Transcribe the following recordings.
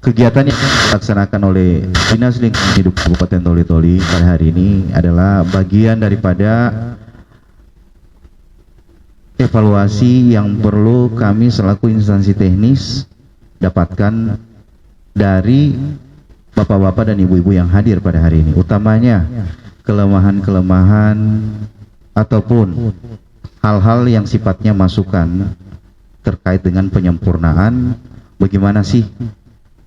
Kegiatan yang dilaksanakan oleh Dinas Lingkungan Hidup Kabupaten Toli-Toli pada hari ini adalah bagian daripada evaluasi yang perlu kami selaku instansi teknis dapatkan dari bapak-bapak dan ibu-ibu yang hadir pada hari ini, utamanya kelemahan-kelemahan ataupun hal-hal yang sifatnya masukan terkait dengan penyempurnaan bagaimana sih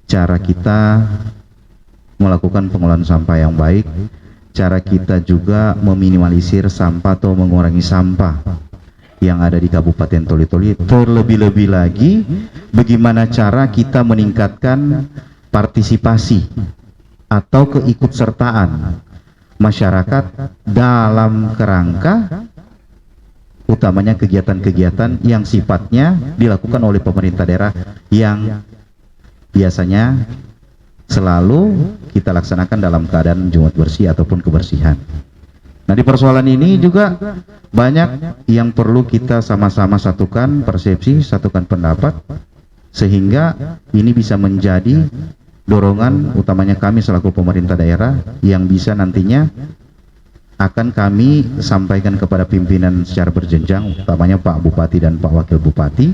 cara kita melakukan pengelolaan sampah yang baik, cara kita juga meminimalisir sampah atau mengurangi sampah yang ada di Kabupaten Toli-Toli. Terlebih-lebih lagi, bagaimana cara kita meningkatkan partisipasi atau keikutsertaan masyarakat dalam kerangka utamanya kegiatan-kegiatan yang sifatnya dilakukan oleh pemerintah daerah yang biasanya selalu kita laksanakan dalam keadaan Jumat bersih ataupun kebersihan. Nah, di persoalan ini juga banyak yang perlu kita sama-sama satukan persepsi, satukan pendapat, sehingga ini bisa menjadi dorongan utamanya kami selaku pemerintah daerah yang bisa nantinya akan kami sampaikan kepada pimpinan secara berjenjang, utamanya Pak Bupati dan Pak Wakil Bupati,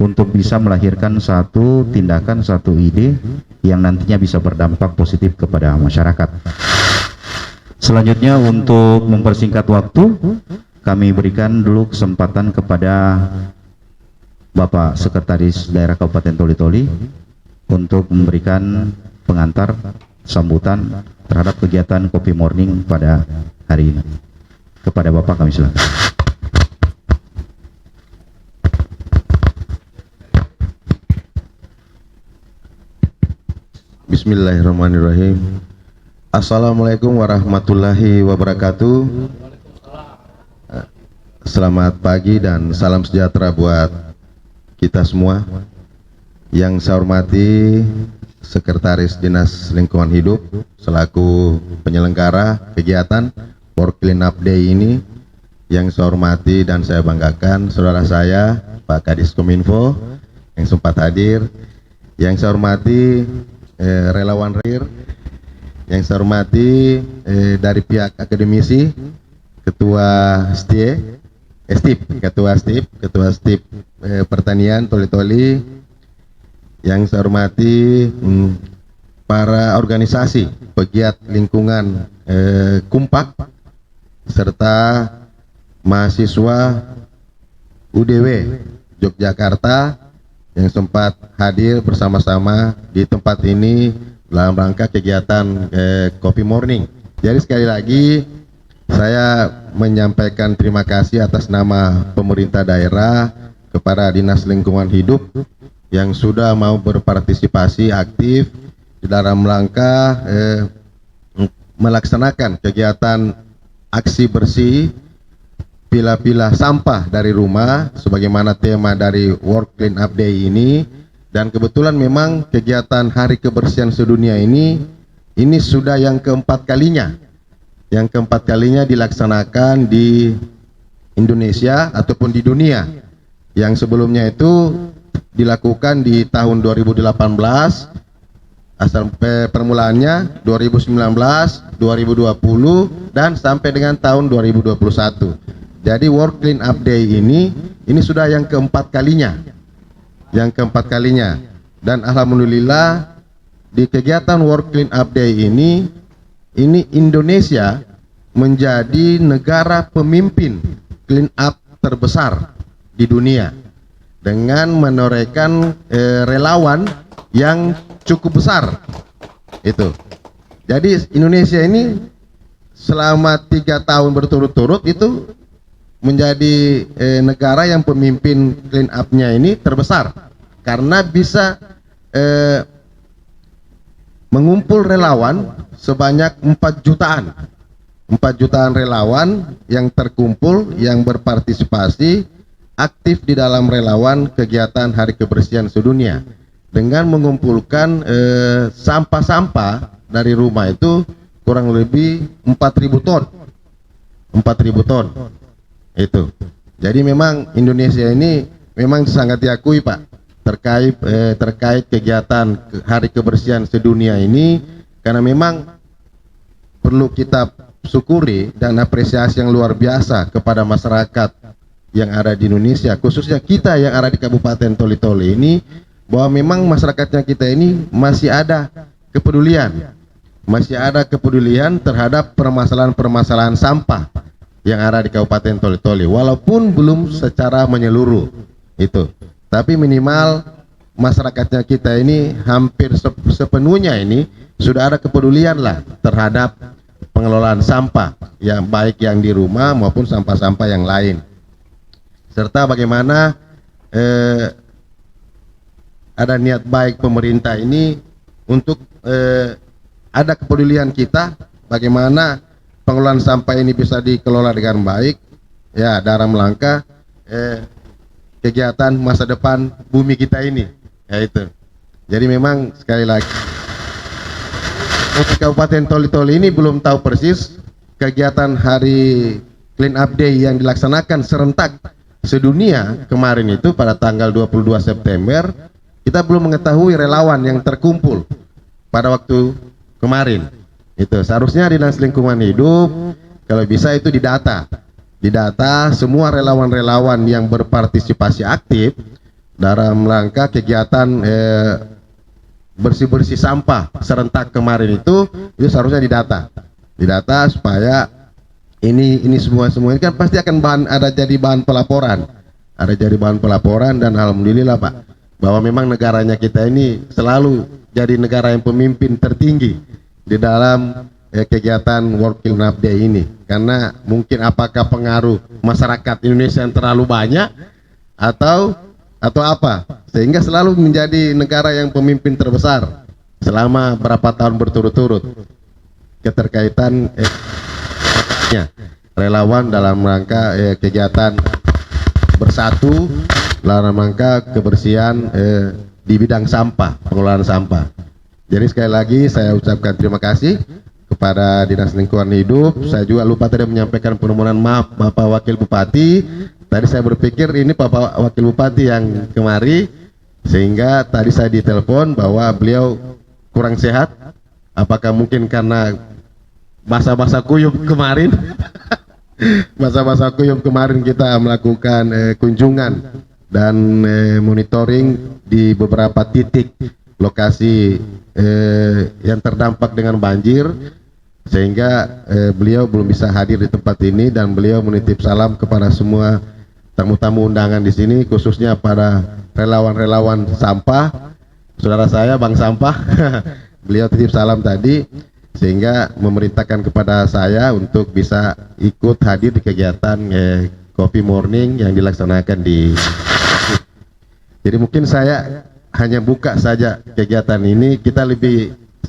untuk bisa melahirkan satu tindakan, satu ide yang nantinya bisa berdampak positif kepada masyarakat. Selanjutnya, untuk mempersingkat waktu, kami berikan dulu kesempatan kepada Bapak Sekretaris Daerah Kabupaten Toli-Toli untuk memberikan pengantar sambutan terhadap kegiatan Kopi Morning pada hari ini. Kepada Bapak kami silakan. Bismillahirrahmanirrahim. Assalamualaikum warahmatullahi wabarakatuh. Selamat pagi dan salam sejahtera buat kita semua. Yang saya hormati Sekretaris Dinas Lingkungan Hidup selaku penyelenggara kegiatan World Clean Up Day ini. Yang saya hormati dan saya banggakan saudara saya Pak Kadis Kominfo yang sempat hadir. Yang saya hormati relawan RIR, yang saya hormati dari pihak akademisi, Ketua STIP Pertanian Toli-Toli, yang saya hormati para organisasi pegiat lingkungan Kumpak, serta mahasiswa UDW Yogyakarta yang sempat hadir bersama-sama di tempat ini dalam rangka kegiatan Kopi Morning. Jadi sekali lagi saya menyampaikan terima kasih atas nama pemerintah daerah kepada Dinas Lingkungan Hidup yang sudah mau berpartisipasi aktif di dalam rangka melaksanakan kegiatan aksi bersih pilah-pilah sampah dari rumah sebagaimana tema dari World Clean Up Day ini. Dan kebetulan memang kegiatan Hari Kebersihan Sedunia ini sudah yang keempat kalinya dilaksanakan di Indonesia ataupun di dunia. Yang sebelumnya itu dilakukan di tahun 2018, asal permulaannya 2019, 2020 dan sampai dengan tahun 2021. Jadi World Clean Up Day ini sudah yang keempat kalinya. Dan alhamdulillah di kegiatan World Clean Up Day ini Indonesia menjadi negara pemimpin clean up terbesar di dunia dengan menorehkan relawan yang cukup besar. Itu. Jadi Indonesia ini selama 3 tahun berturut-turut itu menjadi negara yang pemimpin clean up-nya ini terbesar karena bisa mengumpul relawan sebanyak 4 jutaan relawan yang terkumpul, yang berpartisipasi aktif di dalam relawan kegiatan Hari Kebersihan Sedunia dengan mengumpulkan sampah-sampah dari rumah itu kurang lebih 4.000 ton. Itu. Jadi memang Indonesia ini memang sangat diakui, Pak, terkait kegiatan Hari Kebersihan Sedunia ini, karena memang perlu kita syukuri dan apresiasi yang luar biasa kepada masyarakat yang ada di Indonesia, khususnya kita yang ada di Kabupaten Toli-Toli ini, bahwa memang masyarakatnya kita ini masih ada kepedulian terhadap permasalahan-permasalahan sampah yang ada di Kabupaten Toli-Toli, walaupun belum secara menyeluruh itu, tapi minimal masyarakatnya kita ini hampir sepenuhnya ini sudah ada kepedulian lah terhadap pengelolaan sampah, yang baik yang di rumah maupun sampah-sampah yang lain, serta bagaimana ada niat baik pemerintah ini untuk ada kepedulian kita bagaimana pengelolaan sampah ini bisa dikelola dengan baik, ya, dalam rangka kegiatan masa depan bumi kita ini, ya itu. Jadi memang sekali lagi untuk Kabupaten Toli-Toli ini belum tahu persis kegiatan Hari Clean Up Day yang dilaksanakan serentak sedunia kemarin itu pada tanggal 22 September, kita belum mengetahui relawan yang terkumpul pada waktu kemarin. Itu seharusnya Dinas Lingkungan Hidup kalau bisa itu didata semua relawan-relawan yang berpartisipasi aktif dalam rangka kegiatan bersih-bersih sampah serentak kemarin itu seharusnya didata supaya ini semua ini kan pasti akan jadi bahan pelaporan, dan alhamdulillah Pak, bahwa memang negaranya kita ini selalu jadi negara yang pemimpin tertinggi di dalam kegiatan World Clean Up Day ini, karena mungkin apakah pengaruh masyarakat Indonesia yang terlalu banyak atau apa, sehingga selalu menjadi negara yang pemimpin terbesar selama berapa tahun berturut-turut keterkaitan relawan dalam rangka kegiatan bersatu dalam rangka kebersihan di bidang sampah, pengelolaan sampah. Jadi sekali lagi saya ucapkan terima kasih kepada Dinas Lingkungan Hidup. Saya juga lupa tadi menyampaikan permohonan maaf Bapak Wakil Bupati. Tadi saya berpikir ini Bapak Wakil Bupati yang kemari, sehingga tadi saya ditelepon bahwa beliau kurang sehat. Apakah mungkin karena basa-basa kuyup kemarin? Basa-basa kuyup kemarin kita melakukan kunjungan dan monitoring di beberapa titik lokasi yang terdampak dengan banjir, sehingga beliau belum bisa hadir di tempat ini, dan beliau menitip salam kepada semua tamu-tamu undangan di sini, khususnya pada relawan-relawan sampah, saudara saya Bang Sampah. Beliau titip salam tadi, sehingga memerintahkan kepada saya untuk bisa ikut hadir di kegiatan Coffee Morning yang dilaksanakan di. Jadi mungkin saya hanya buka saja kegiatan ini, kita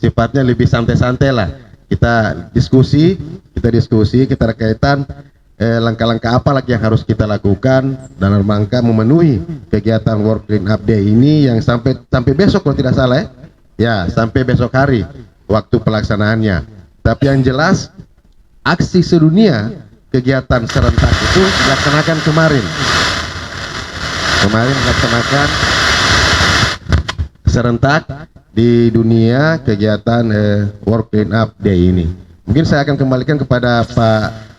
sifatnya lebih santai-santai lah. Kita diskusi, kita rekaitan langkah-langkah apa lagi yang harus kita lakukan dalam rangka memenuhi kegiatan World Clean Up Day ini yang sampai besok kalau tidak salah ya, sampai besok hari waktu pelaksanaannya. Tapi yang jelas aksi sedunia kegiatan serentak itu dilaksanakan kemarin dilaksanakan serentak di dunia kegiatan World Clean Up Day ini. Mungkin saya akan kembalikan kepada Pak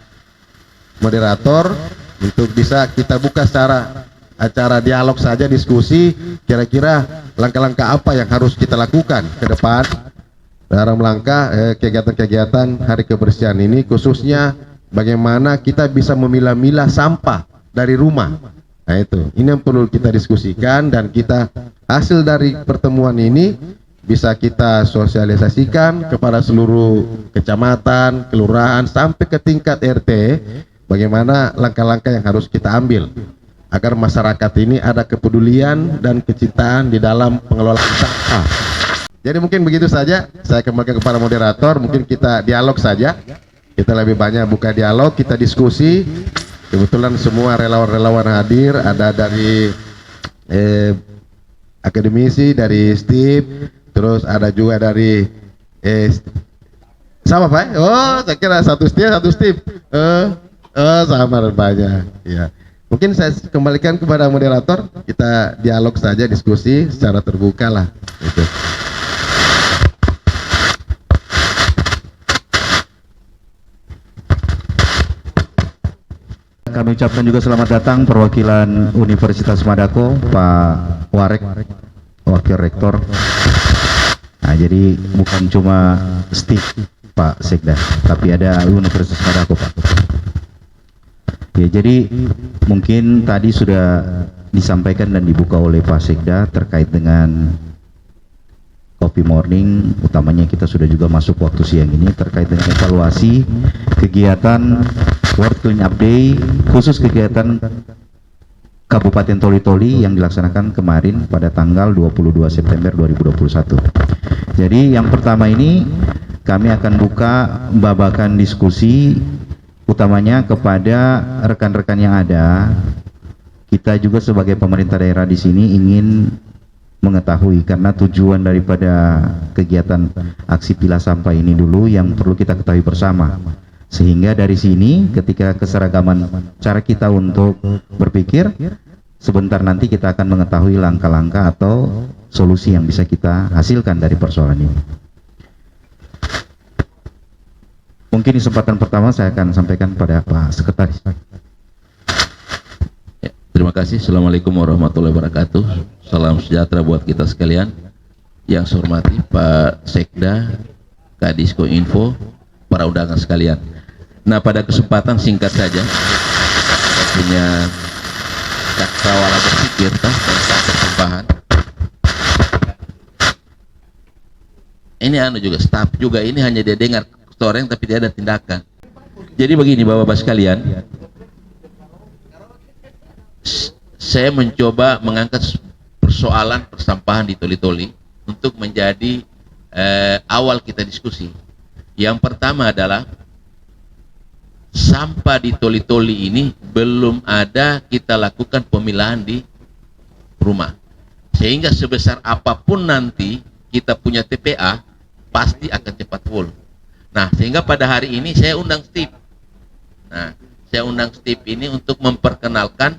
Moderator untuk bisa kita buka secara acara dialog saja, diskusi kira-kira langkah-langkah apa yang harus kita lakukan ke depan dalam rangka kegiatan-kegiatan Hari Kebersihan ini, khususnya bagaimana kita bisa memilah-milah sampah dari rumah. Nah itu, ini yang perlu kita diskusikan, dan kita hasil dari pertemuan ini bisa kita sosialisasikan kepada seluruh kecamatan, kelurahan, sampai ke tingkat RT, bagaimana langkah-langkah yang harus kita ambil agar masyarakat ini ada kepedulian dan kecintaan di dalam pengelolaan sampah. Jadi mungkin begitu saja, saya kembalikan kepada moderator, mungkin kita dialog saja, kita lebih banyak buka dialog, kita diskusi. Kebetulan semua relawan-relawan hadir, ada dari akademisi, dari STIP, terus ada juga dari sama Pak? Oh, saya kira satu STIP, sama banyak. Ya, Mungkin saya kembalikan kepada moderator, kita dialog saja, diskusi secara terbuka lah. Gitu. Kami ucapkan juga selamat datang perwakilan Universitas Madako, Pak Warek, Wakil Rektor. Nah, jadi bukan cuma Steve, Pak Sekda, tapi ada Universitas Madako, Pak. Ya, jadi mungkin tadi sudah disampaikan dan dibuka oleh Pak Sekda terkait dengan Coffee Morning, utamanya kita sudah juga masuk waktu siang ini terkait dengan evaluasi kegiatan World Clean Up Day, khusus kegiatan Kabupaten Toli-Toli yang dilaksanakan kemarin pada tanggal 22 September 2021. Jadi yang pertama ini kami akan buka babakan diskusi utamanya kepada rekan-rekan yang ada. Kita juga sebagai pemerintah daerah di sini ingin mengetahui, karena tujuan daripada kegiatan aksi pilah sampah ini dulu yang perlu kita ketahui bersama, sehingga dari sini ketika keseragaman cara kita untuk berpikir, sebentar nanti kita akan mengetahui langkah-langkah atau solusi yang bisa kita hasilkan dari persoalan ini. Mungkin di kesempatan pertama saya akan sampaikan pada Pak Sekretaris. Terima kasih. Assalamualaikum warahmatullahi wabarakatuh. Salam sejahtera buat kita sekalian. Yang saya hormati Pak Sekda, Kadisko Info, para undangan sekalian. Nah, pada kesempatan singkat saja, saya punya cakrawala berpikir tentang persampahan. Ini juga staff juga ini hanya dia dengar storeng tapi tidak ada tindakan. Jadi begini Bapak-Bapak sekalian, saya mencoba mengangkat persoalan persampahan di Toli-Toli untuk menjadi awal kita diskusi. Yang pertama adalah sampah di Toli-Toli ini belum ada kita lakukan pemilahan di rumah, sehingga sebesar apapun nanti kita punya TPA pasti akan cepat full. Nah, sehingga pada hari ini saya undang Steve. Nah, saya undang Steve ini untuk memperkenalkan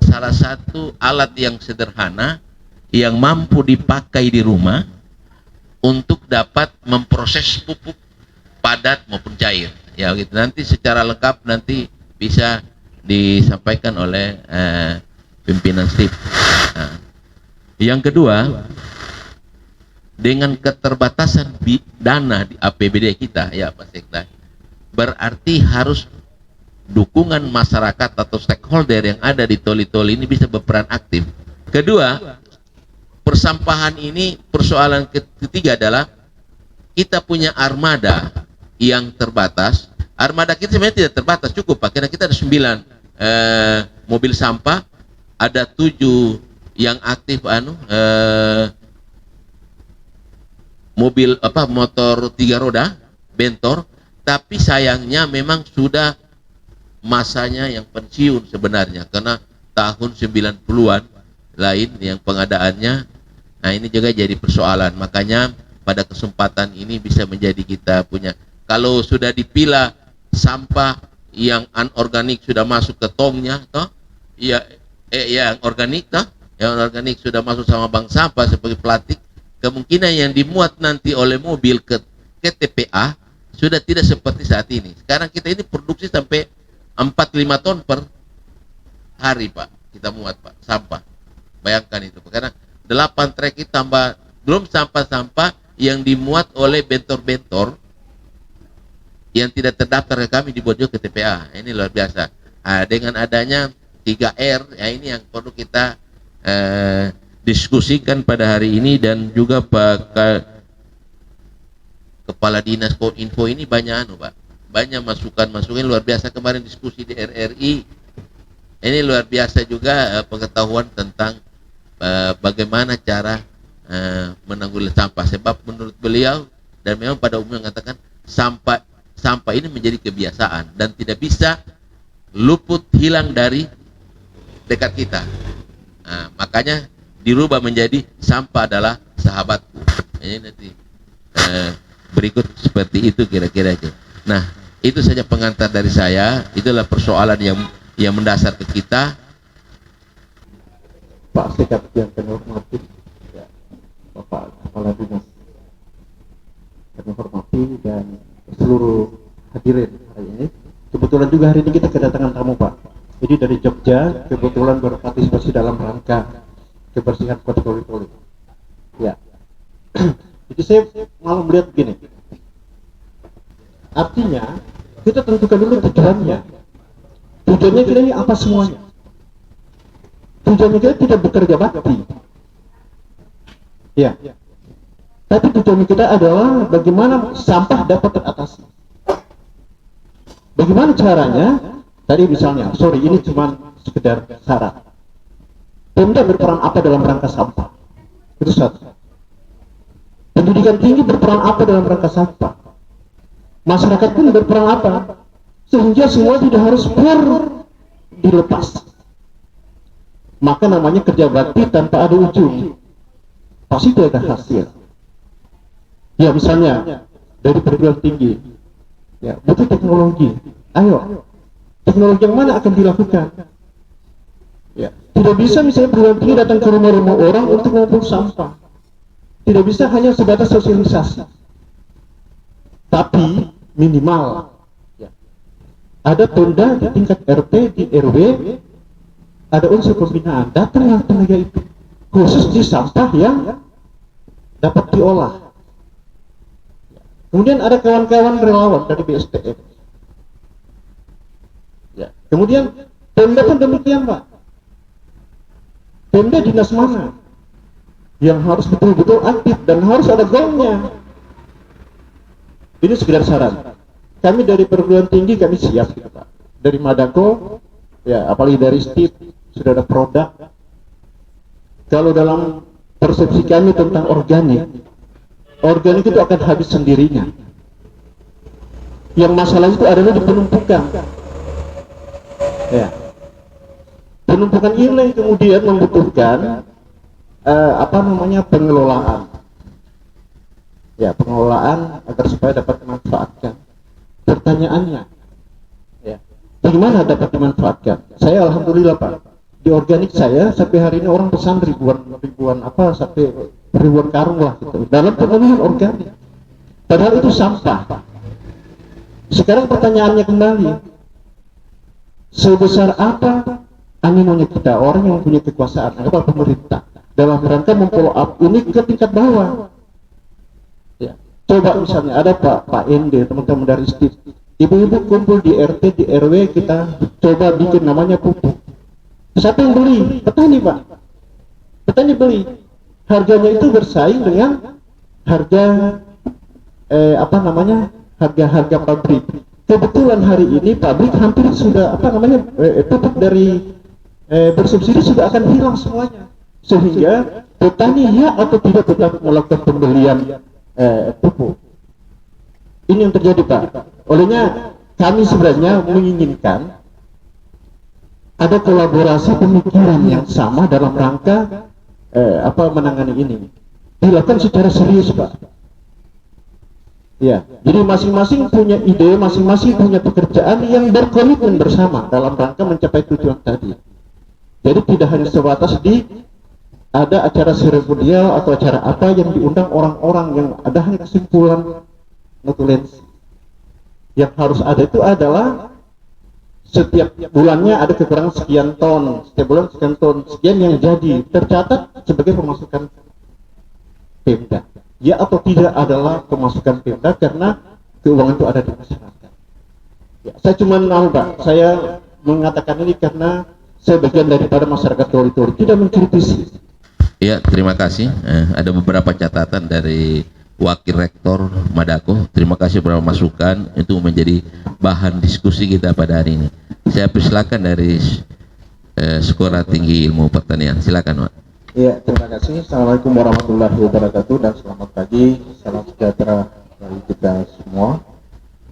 salah satu alat yang sederhana yang mampu dipakai di rumah untuk dapat memproses pupuk padat maupun cair. Ya, gitu. Nanti secara lengkap nanti bisa disampaikan oleh pimpinan Steve. Nah, yang kedua, dengan keterbatasan dana di APBD kita, ya Pak Sekda, berarti harus dukungan masyarakat atau stakeholder yang ada di Toli-Toli ini bisa berperan aktif. Kedua, persampahan ini persoalan ketiga adalah kita punya armada yang terbatas. Armada kita sebenarnya tidak terbatas, cukup Pak, karena kita ada 9 mobil sampah, ada 7 yang aktif mobil motor 3 roda bentor, tapi sayangnya memang sudah masanya yang pensiun sebenarnya, karena tahun 90-an lain yang pengadaannya. Nah, ini juga jadi persoalan. Makanya pada kesempatan ini bisa menjadi kita punya, kalau sudah dipilah sampah yang anorganik sudah masuk ke tongnya toh, ya yang organik toh, yang organik sudah masuk sama bank sampah sebagai plastik, kemungkinan yang dimuat nanti oleh mobil ke TPA sudah tidak seperti saat ini. Sekarang kita ini produksi sampai 4-5 ton per hari Pak, kita muat Pak, sampah. Bayangkan itu, karena 8 trek tambah, belum sampah-sampah yang dimuat oleh bentor-bentor yang tidak terdaftar ke kami dibuat juga ke TPA. Ini luar biasa. Nah, dengan adanya 3R, ya ini yang perlu kita diskusikan pada hari ini. Dan juga Pak Kepala Dinas Kominfo ini banyak Pak, banyak masukan-masukan luar biasa. Kemarin diskusi di RRI ini luar biasa juga, pengetahuan tentang bagaimana cara menanggulangi sampah. Sebab menurut beliau, dan memang pada umumnya mengatakan sampah ini menjadi kebiasaan dan tidak bisa luput hilang dari dekat kita. Nah, makanya dirubah menjadi sampah adalah sahabatku. Ini nanti berikut seperti itu kira-kira. Nah, itu saja pengantar dari saya. Itulah persoalan yang mendasar ke kita. Pak Sekap yang kami hormati, ya, Bapak Kepala Dinas kami hormati, dan seluruh hadirin hari ini. Kebetulan juga hari ini kita kedatangan tamu, Pak. Jadi dari Jogja, kebetulan berpartisipasi dalam rangka kebersihan kota Toli-Toli. Ya. Jadi saya malah melihat begini. Artinya kita tentukan dulu tujuannya. Tujuannya kita ini apa semuanya? Tujuannya kita tidak bekerja bakti. Ya. Tapi tujuan kita adalah bagaimana sampah dapat teratasi. Bagaimana caranya? Tadi misalnya, ini cuma sekedar syarat. Pemda berperan apa dalam rangka sampah? Itu satu. Pendidikan tinggi berperan apa dalam rangka sampah? Masyarakat pun berperan apa? Sehingga semua tidak harus dilepas. Maka namanya kerja bakti tanpa ada ujung. Pasti tidak ada hasil. Ya misalnya dari perguruan tinggi, ya butuh teknologi. Ayo, teknologi yang mana akan dilakukan? Ya, tidak bisa misalnya perguruan tinggi datang ke rumah-rumah orang untuk mengumpul sampah. Tidak bisa hanya sebatas sosialisasi. Tapi minimal, ya, ada Pemda di tingkat RT, di RW, ada unsur pembinaan. Datanglah tenaga itu khusus di sampah yang dapat diolah. Kemudian ada kawan-kawan relawan dari BSTM. Ya. Kemudian Pemda pun demikian, Pak. Pemda dinas mana yang harus betul-betul aktif dan harus ada golnya. Ini sekedar saran. Kami dari perguruan tinggi kami siap, Pak. Dari Madako, ya apalagi dari STIP sudah ada produk. Kalau dalam persepsi kami tentang organik itu akan habis sendirinya. Yang masalah itu adalah di penumpukan. Ya. Penumpukan ini kemudian membutuhkan pengelolaan. Ya, pengelolaan agar supaya dapat dimanfaatkan. Pertanyaannya, ya, bagaimana dapat dimanfaatkan? Saya alhamdulillah, Pak, di organik saya sampai hari ini orang pesan ribuan sampai ribuan karung lah gitu, dalam pemenuhan organik. Padahal itu sampah. Sekarang pertanyaannya kembali, sebesar apa animonya kita, orang yang punya kekuasaan, apa pemerintah, dalam rangka memfollow up ini ke tingkat bawah. Ya. Coba misalnya ada Pak ND, teman-teman dari STIP, ibu-ibu kumpul di RT, di RW, kita coba bikin namanya pupuk. Siapa yang beli? Petani, Pak. Petani beli. Harganya itu bersaing dengan harga harga pabrik. Kebetulan hari ini pabrik hampir sudah pupuk dari bersubsidi sudah akan hilang semuanya. Sehingga petani ya atau tidak tetap melakukan pembelian pupuk. Ini yang terjadi, Pak. Olehnya kami sebenarnya menginginkan ada kolaborasi pemikiran yang sama dalam rangka menangani ini. Dilakukan secara serius, Pak. Ya, jadi masing-masing punya ide, masing-masing punya pekerjaan yang berkomitmen bersama dalam rangka mencapai tujuan tadi. Jadi tidak hanya sebatas ada acara seremonial atau acara apa yang diundang orang-orang, yang ada hanya kesimpulan notulensi. Yang harus ada itu adalah setiap bulannya ada kekurangan sekian ton, setiap bulan sekian ton, sekian yang jadi tercatat sebagai pemasukan Pemda. Ya atau tidak adalah pemasukan Pemda karena keuangan itu ada di masyarakat. Ya, saya cuma Pak, saya mengatakan ini karena saya bagian daripada masyarakat Toli-Toli, tidak mengkritisi. Ya, terima kasih. Ada beberapa catatan dari Wakil Rektor Madako. Terima kasih beberapa masukan itu menjadi bahan diskusi kita pada hari ini. Saya persilakan dari Sekolah Tinggi Ilmu Pertanian. Silakan, Pak. Iya, terima kasih. Assalamualaikum warahmatullahi wabarakatuh dan selamat pagi, salam sejahtera bagi kita semua.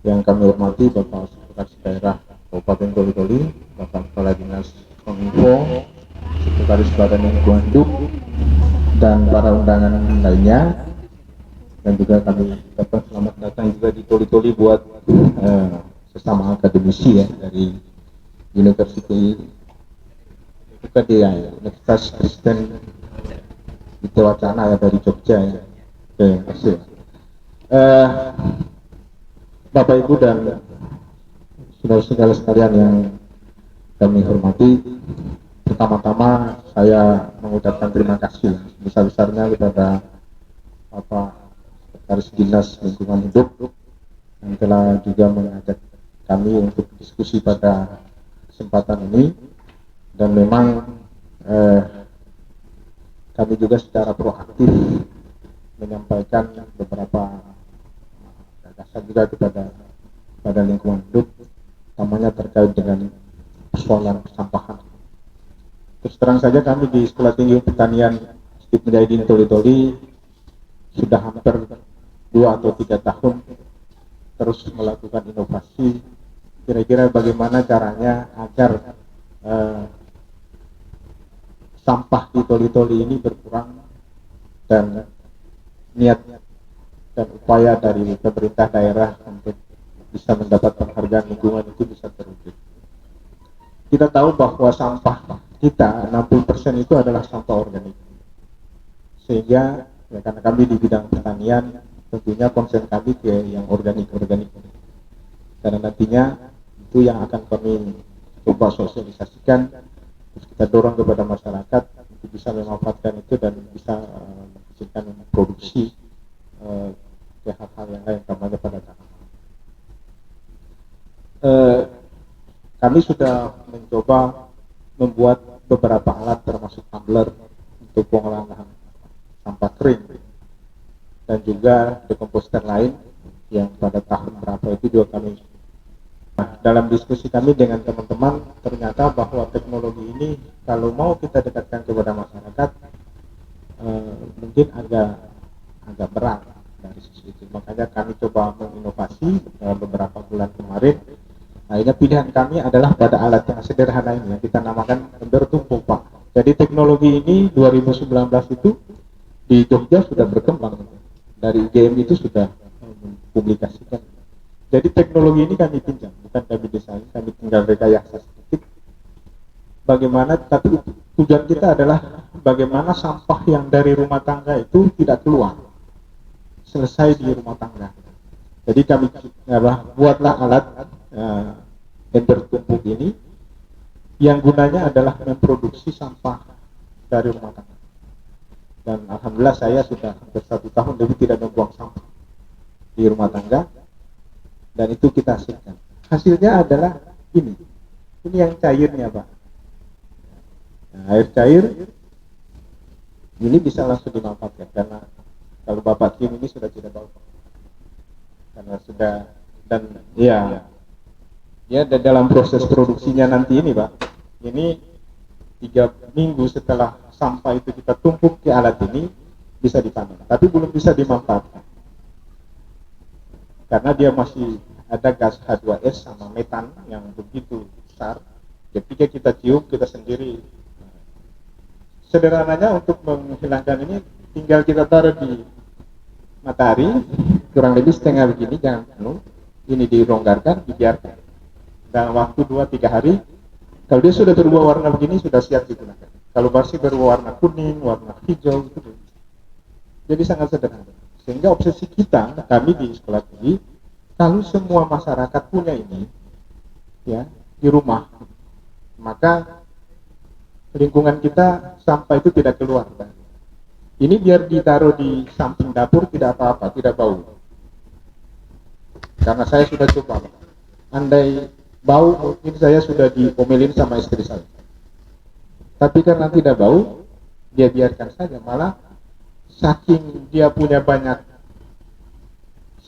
Yang kami hormati Bapak Sekretaris Daerah Kabupaten Toli-Toli, Bapak Kepala Dinas Kominfo, Sekretaris Badan Lingkungan Hidup, dan para undangan lainnya. Dan juga kami dapat selamat datang juga di Toli-Toli buat sesama akademisi ya dari University, bukan dia ya, Universitas Kristen itu Wacana ya, dari Jogja ya. Oke, terima kasih. Bapak Ibu dan saudara-saudara sekalian yang kami hormati, pertama-tama saya mengucapkan terima kasih sebesar-besarnya kepada Bapak Sekretaris Dinas Lingkungan Hidup yang telah juga mengajak kami untuk diskusi pada kesempatan ini, dan memang kami juga secara proaktif menyampaikan beberapa gagasan juga kepada lingkungan hidup, utamanya terkait dengan persoalan kesampahan. Terus terang saja kami di Sekolah Tinggi Pertanian Stip Mujahidin Toli-Toli sudah hampir 2 atau 3 tahun terus melakukan inovasi, kira-kira bagaimana caranya agar sampah di Toli-Toli ini berkurang, dan niat dan upaya dari pemerintah daerah untuk bisa mendapat penghargaan lingkungan itu bisa terwujud. Kita tahu bahwa sampah kita 60% itu adalah sampah organik, sehingga ya, karena kami di bidang pertanian tentunya konsen kami ke yang organik, karena nantinya itu yang akan kami coba sosialisasikan, terus kita dorong kepada masyarakat untuk bisa memanfaatkan itu dan bisa menghasilkan produksi ke hal-hal yang lain, namanya pada tanaman. Kami sudah mencoba membuat beberapa alat termasuk tumbler untuk pengolahan sampah kering, dan juga dekomposter lain yang pada tahun berapa itu juga kami. Dalam diskusi kami dengan teman-teman, ternyata bahwa teknologi ini kalau mau kita dekatkan kepada masyarakat mungkin agak berat dari sisi itu. Makanya kami coba menginovasi beberapa bulan kemarin. Akhirnya pilihan kami adalah pada alat yang sederhana ini yang kita namakan ember tumpuk, Pak. Jadi teknologi ini 2019 itu di Jogja sudah berkembang, dari IGM itu sudah mempublikasikan. Jadi teknologi ini kami pinjam, bukan kami desain, kami tinggal rekayasa sedikit. Bagaimana, tapi tujuan kita adalah bagaimana sampah yang dari rumah tangga itu tidak keluar, selesai di rumah tangga. Jadi kami buatlah alat ember tumpuk ini yang gunanya adalah memproduksi sampah dari rumah tangga. Dan alhamdulillah saya sudah hampir 1 tahun lebih tidak membuang sampah di rumah tangga, dan itu kita hasilkan. Hasilnya adalah ini yang cairnya, Pak. Nah, air cair ini bisa langsung dimanfaatkan, karena kalau Bapak Kim ini sudah tidak bau, karena sudah, dan ya dan dalam proses produksinya nanti ini, Pak, ini 3 minggu setelah sampah itu kita tumpuk ke alat ini bisa dipanen, tapi belum bisa dimanfaatkan karena dia masih ada gas H2S sama metan yang begitu besar. Ketika kita cium, kita sendiri. Sederhananya untuk menghilangkan ini tinggal kita taruh di matahari kurang lebih setengah begini, jangan penuh, ini dironggarkan, dibiarkan dalam waktu 2-3 hari. Kalau dia sudah berubah warna begini, sudah siap digunakan. Kalau masih berubah warna kuning, warna hijau, gitu. Jadi sangat sederhana. Sehingga obsesi kami di Sekolah Tinggi, kalau semua masyarakat punya ini, ya, di rumah, maka lingkungan kita sampah itu tidak keluar. Ini biar ditaruh di samping dapur tidak apa-apa, tidak bau. Karena saya sudah coba, andai bau mungkin saya sudah diomelin sama istri saya, tapi karena tidak bau, dia biarkan saja. Malah saking dia punya banyak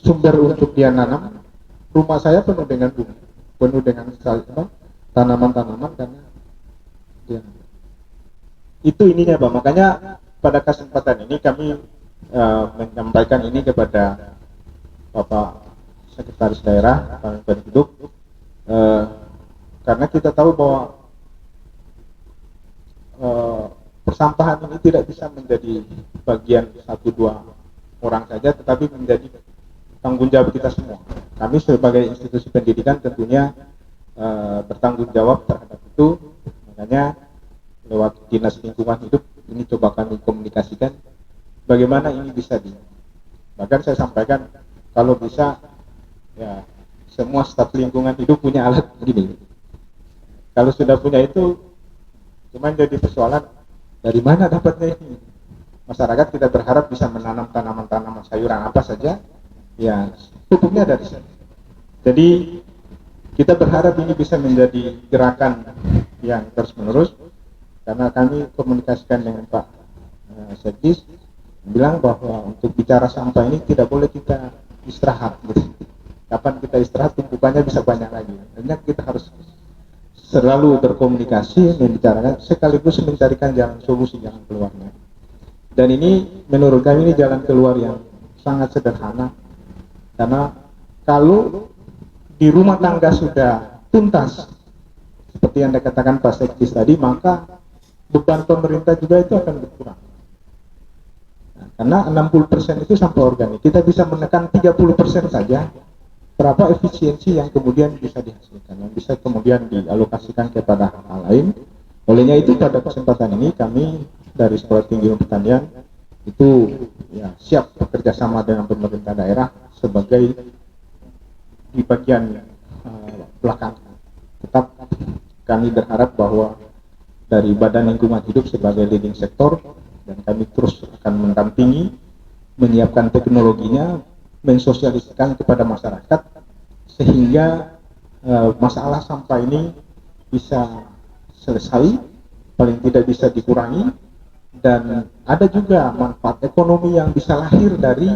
sumber untuk dia nanam, rumah saya penuh dengan bunga, penuh dengan tanaman-tanaman, karena dia itu ininya, Pak. Makanya pada kesempatan ini kami menyampaikan ini kepada Bapak Sekretaris Daerah Lingkungan Hidup, karena kita tahu bahwa persampahan ini tidak bisa menjadi bagian 1-2 orang saja, tetapi menjadi tanggung jawab kita semua. Kami sebagai institusi pendidikan tentunya bertanggung jawab terhadap itu. Makanya lewat Dinas Lingkungan Hidup ini coba kami komunikasikan bagaimana ini bisa bahkan saya sampaikan kalau bisa ya semua staf lingkungan hidup punya alat gini. Kalau sudah punya itu, cuman jadi persoalan dari mana dapatnya ini. Masyarakat kita berharap bisa menanam tanaman-tanaman sayuran apa saja, ya pupuknya dari sini. Jadi kita berharap ini bisa menjadi gerakan yang terus-menerus, karena kami komunikasikan dengan Pak Sekdis, bilang bahwa untuk bicara sampah ini tidak boleh kita istirahat. Gitu. Kapan kita istirahat, tumpukannya bisa banyak lagi. Hanya kita harus selalu berkomunikasi, membicarakan, sekaligus mencarikan jalan solusi, jalan keluarnya. Dan ini menurut kami ini jalan keluar yang sangat sederhana, karena kalau di rumah tangga sudah tuntas seperti yang dikatakan Pak Sekdis tadi, maka beban pemerintah juga itu akan berkurang. Nah, karena 60% itu sampah organik, kita bisa menekan 30% saja, berapa efisiensi yang kemudian bisa dihasilkan, yang bisa kemudian dialokasikan kepada hal lain. Olehnya itu pada kesempatan ini kami dari Sekolah Tinggi Ilmu Pertanian itu ya siap bekerja sama dengan pemerintah daerah sebagai di bagian belakang. Tetap kami berharap bahwa dari Badan Lingkungan Hidup sebagai leading sektor, dan kami terus akan mendampingi, menyiapkan teknologinya, mensosialisasikan kepada masyarakat sehingga masalah sampah ini bisa selesai, paling tidak bisa dikurangi, dan ada juga manfaat ekonomi yang bisa lahir dari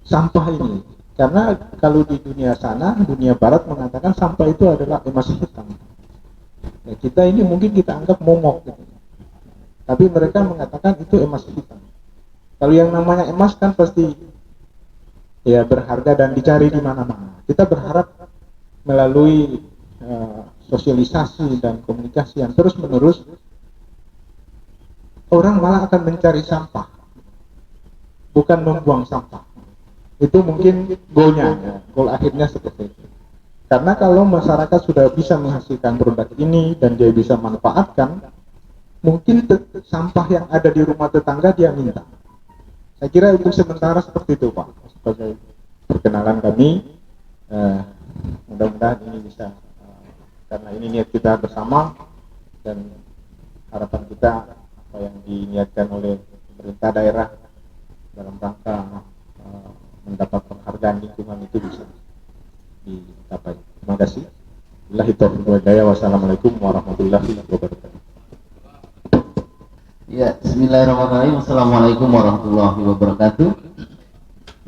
sampah ini. Karena kalau di dunia sana, dunia barat mengatakan sampah itu adalah emas hitam. Ya, kita ini mungkin kita anggap momok gitu. Tapi mereka mengatakan itu emas hitam. Kalau yang namanya emas kan pasti ya berharga dan dicari di mana-mana. Kita berharap melalui sosialisasi dan komunikasi yang terus-menerus, orang malah akan mencari sampah, bukan membuang sampah. Itu mungkin goalnya, ya. Goal akhirnya seperti itu. Karena kalau masyarakat sudah bisa menghasilkan produk ini dan dia bisa manfaatkan, mungkin sampah yang ada di rumah tetangga dia minta. Saya kira untuk sementara seperti itu, Pak. Sebagai perkenalan kami, mudah-mudahan ini bisa, karena ini niat kita bersama dan harapan kita apa yang diniatkan oleh pemerintah daerah dalam rangka mendapat penghargaan lingkungan itu bisa dicapai. Terima kasih. Billahi taufiq wal hidayah. Wassalamualaikum warahmatullahi wabarakatuh. Ya, bismillahirrahmanirrahim. Assalamualaikum warahmatullahi wabarakatuh.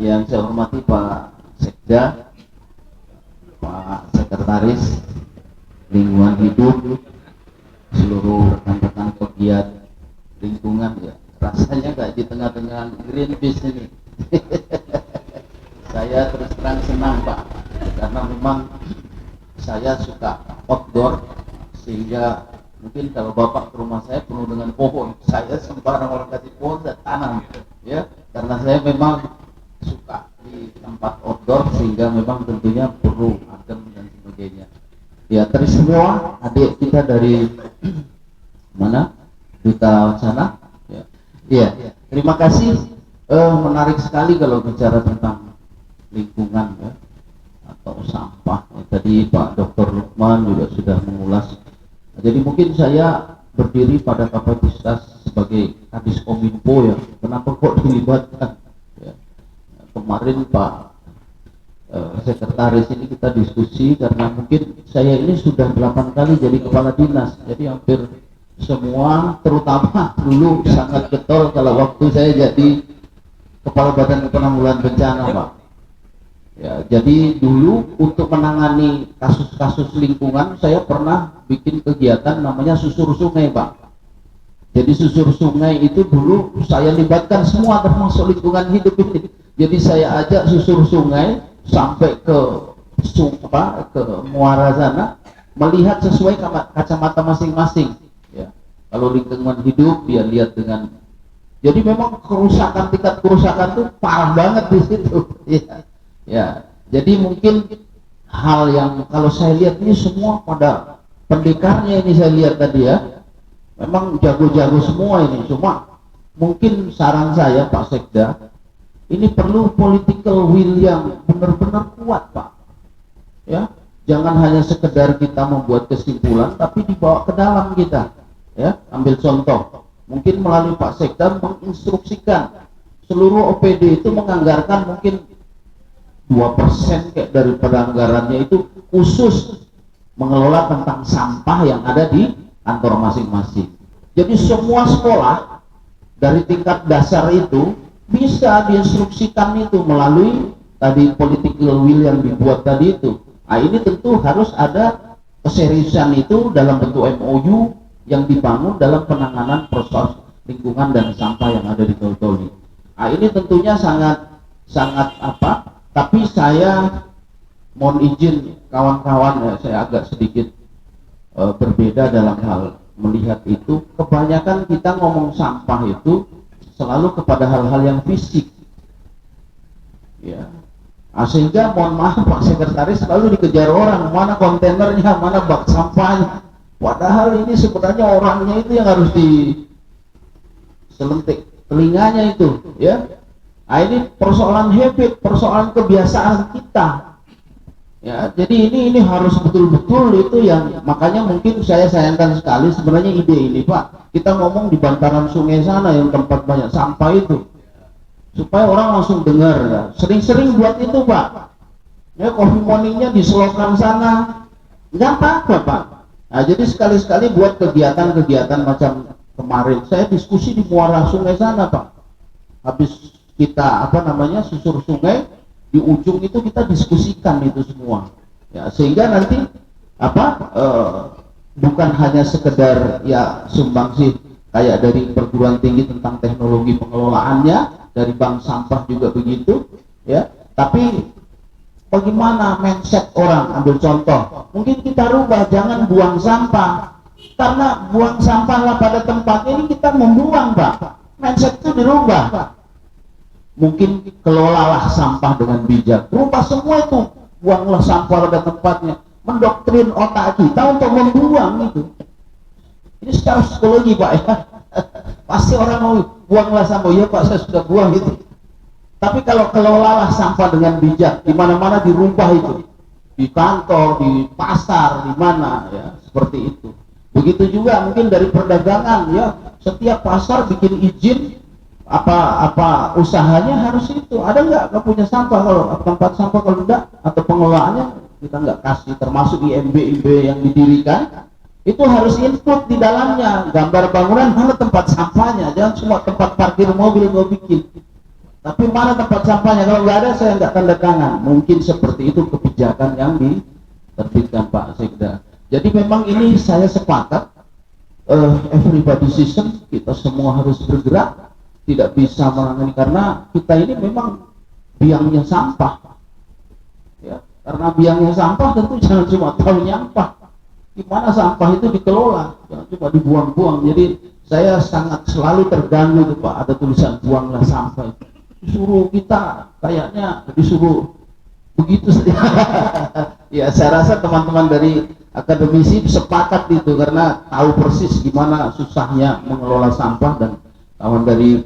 Yang saya hormati Pak Sekda, Pak Sekretaris Lingkungan Hidup, seluruh rekan-rekan pegiat lingkungan, ya rasanya kayak di tengah-tengah Greenpeace ini. Saya terus terang senang, Pak, karena memang saya suka outdoor, sehingga mungkin kalau Bapak ke rumah saya penuh dengan pohon, saya sembarang orang kasih pohon saya tanam, ya, karena saya memang suka di tempat outdoor, sehingga memang tentunya perlu adem dan sebagainya. Ya, terus semua adik kita dari mana? Duta sana. Ya. Iya, terima kasih. Menarik sekali kalau bicara tentang lingkungan, ya, atau sampah. Tadi Pak Dr. Lukman juga sudah mengulas. Jadi mungkin saya berdiri pada kapasitas sebagai Kadis Kominfo, ya. Kenapa kok dilibatkan? Ya. Kemarin Pak Sekretaris ini kita diskusi karena mungkin saya ini sudah 8 kali jadi kepala dinas, jadi hampir semua, terutama dulu sangat getol kalau waktu saya jadi Kepala Badan Penanggulangan Bencana, Pak. Ya, jadi dulu untuk menangani kasus-kasus lingkungan saya pernah bikin kegiatan namanya susur sungai, Pak. Jadi susur sungai itu dulu saya libatkan semua termasuk lingkungan hidup ini. Jadi saya ajak susur sungai sampai ke muara sana, melihat sesuai kacamata masing-masing. Ya, kalau lingkungan hidup dia lihat dengan, jadi memang kerusakan, tingkat kerusakan itu parah banget di situ. Ya, ya. Jadi mungkin hal yang kalau saya lihat ini semua pada pendekarnya ini saya lihat tadi ya, memang jago-jago semua ini. Cuma mungkin saran saya Pak Sekda, ini perlu political will yang benar-benar kuat Pak. Ya, jangan hanya sekedar kita membuat kesimpulan, tapi dibawa ke dalam kita. Ya, ambil contoh, mungkin melalui Pak Sekda menginstruksikan seluruh OPD itu menganggarkan mungkin 2% kayak daripada anggarannya itu khusus mengelola tentang sampah yang ada di kantor masing-masing. Jadi semua sekolah dari tingkat dasar itu bisa diinstruksikan itu melalui tadi political will yang dibuat tadi itu. Nah, ini tentu harus ada keseriusan itu dalam bentuk MOU yang dibangun dalam penanganan proses lingkungan dan sampah yang ada di Tol-Toli. Nah, ini tentunya sangat apa? Tapi saya mohon izin kawan-kawan ya, saya agak sedikit berbeda dalam hal melihat itu. Kebanyakan kita ngomong sampah itu selalu kepada hal-hal yang fisik. Ya. Nah, sehingga mohon maaf Pak Sekretaris selalu dikejar orang, mana kontainernya, mana bak sampahnya. Padahal ini sebenarnya orangnya itu yang harus diselentik telinganya itu, ya. Nah, ini persoalan habit, persoalan kebiasaan kita. Ya, jadi ini harus betul-betul itu yang makanya mungkin saya sayangkan sekali sebenarnya ide ini Pak. Kita ngomong di bantaran sungai sana yang tempat banyak sampah itu. Supaya orang langsung dengar. Ya. Sering-sering buat itu Pak. Ya, coffee morningnya di selokan sana. Nggak apa-apa Pak. Nah, jadi sekali-sekali buat kegiatan-kegiatan macam kemarin saya diskusi di muara sungai sana Pak. Habis kita susur sungai, di ujung itu kita diskusikan itu semua. Ya, sehingga nanti bukan hanya sekedar ya sumbangsi kayak dari perguruan tinggi tentang teknologi pengelolaannya, dari bank sampah juga begitu, ya. Tapi bagaimana mindset orang? Ambil contoh, mungkin kita rubah, jangan buang sampah. Karena buang sampah lah pada tempatnya ini kita membuang Pak. Mindset itu dirubah. Mungkin kelolalah sampah dengan bijak. Rubah semua itu, buanglah sampah pada tempatnya. Mendoktrin otak kita untuk membuang itu. Ini secara psikologi Pak ya. Pasti orang mau buanglah sampah, ya Pak saya sudah buang itu. Tapi kalau kelolalah sampah dengan bijak, di mana-mana dirubah itu, di kantor, di pasar, di mana ya, seperti itu. Begitu juga mungkin dari perdagangan ya, setiap pasar bikin izin apa usahanya harus itu. Ada nggak punya sampah, kalau tempat sampah, kalau enggak atau pengelolaannya kita nggak kasih, termasuk IMB yang didirikan itu harus input di dalamnya, gambar bangunan mana tempat sampahnya, jangan cuma tempat parkir mobil gue bikin, tapi mana tempat sampahnya. Kalau nggak ada saya nggak tanda tangan. Mungkin seperti itu kebijakan yang diterbitkan Pak Sekda. Jadi memang ini saya sepakat, everybody citizen, kita semua harus bergerak. Tidak bisa menangani karena kita ini memang biangnya sampah. Ya, karena biangnya sampah tentu jangan cuma tahu nyampah. Gimana sampah itu dikelola, jangan cuma dibuang-buang. Jadi saya sangat selalu terganggu itu Pak, ada tulisan buanglah sampah itu. Disuruh kita kayaknya disuruh begitu saja. Ya, saya rasa teman-teman dari akademisi sepakat itu karena tahu persis gimana susahnya mengelola sampah, dan kawan dari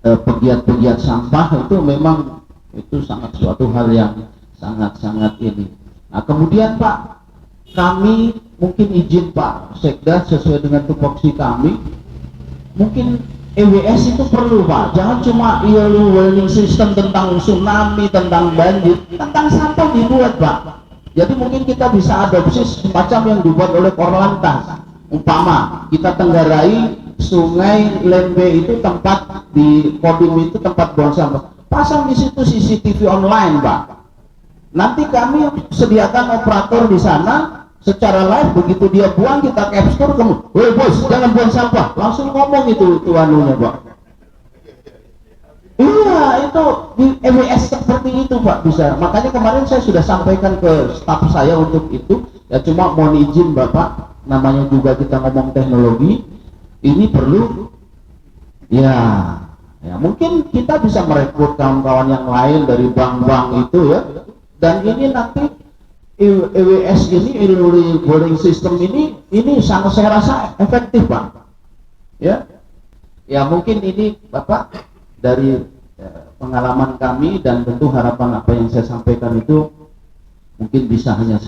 pegiat-pegiat sampah itu memang itu sangat suatu hal yang sangat-sangat ini. Nah, kemudian Pak, kami mungkin izin Pak Sekda sesuai dengan tupoksi kami, mungkin EWS itu perlu Pak, jangan cuma early warning system tentang tsunami, tentang banjir, tentang sampah dibuat Pak. Jadi mungkin kita bisa adopsi semacam yang dibuat oleh Korlantas. Umpama kita tenggarai Sungai Lembe itu tempat di Kodim itu tempat buang sampah, pasang di situ CCTV online Pak. Nanti kami sediakan operator di sana secara live, begitu dia buang kita capture, woi bos jangan buang sampah, langsung ngomong itu anunya Pak. Iya, itu di EWS seperti itu Pak bisa. Makanya kemarin saya sudah sampaikan ke staf saya untuk itu. Ya cuma mohon izin Bapak, namanya juga kita ngomong teknologi, ini perlu ya mungkin kita bisa merekrut kawan-kawan yang lain dari bank-bank itu ya, Dan ini nanti EWS ini, early warning system ini sangat saya rasa efektif Pak. Ya, ya mungkin ini Bapak dari pengalaman kami dan tentu harapan apa yang saya sampaikan itu mungkin bisa hanya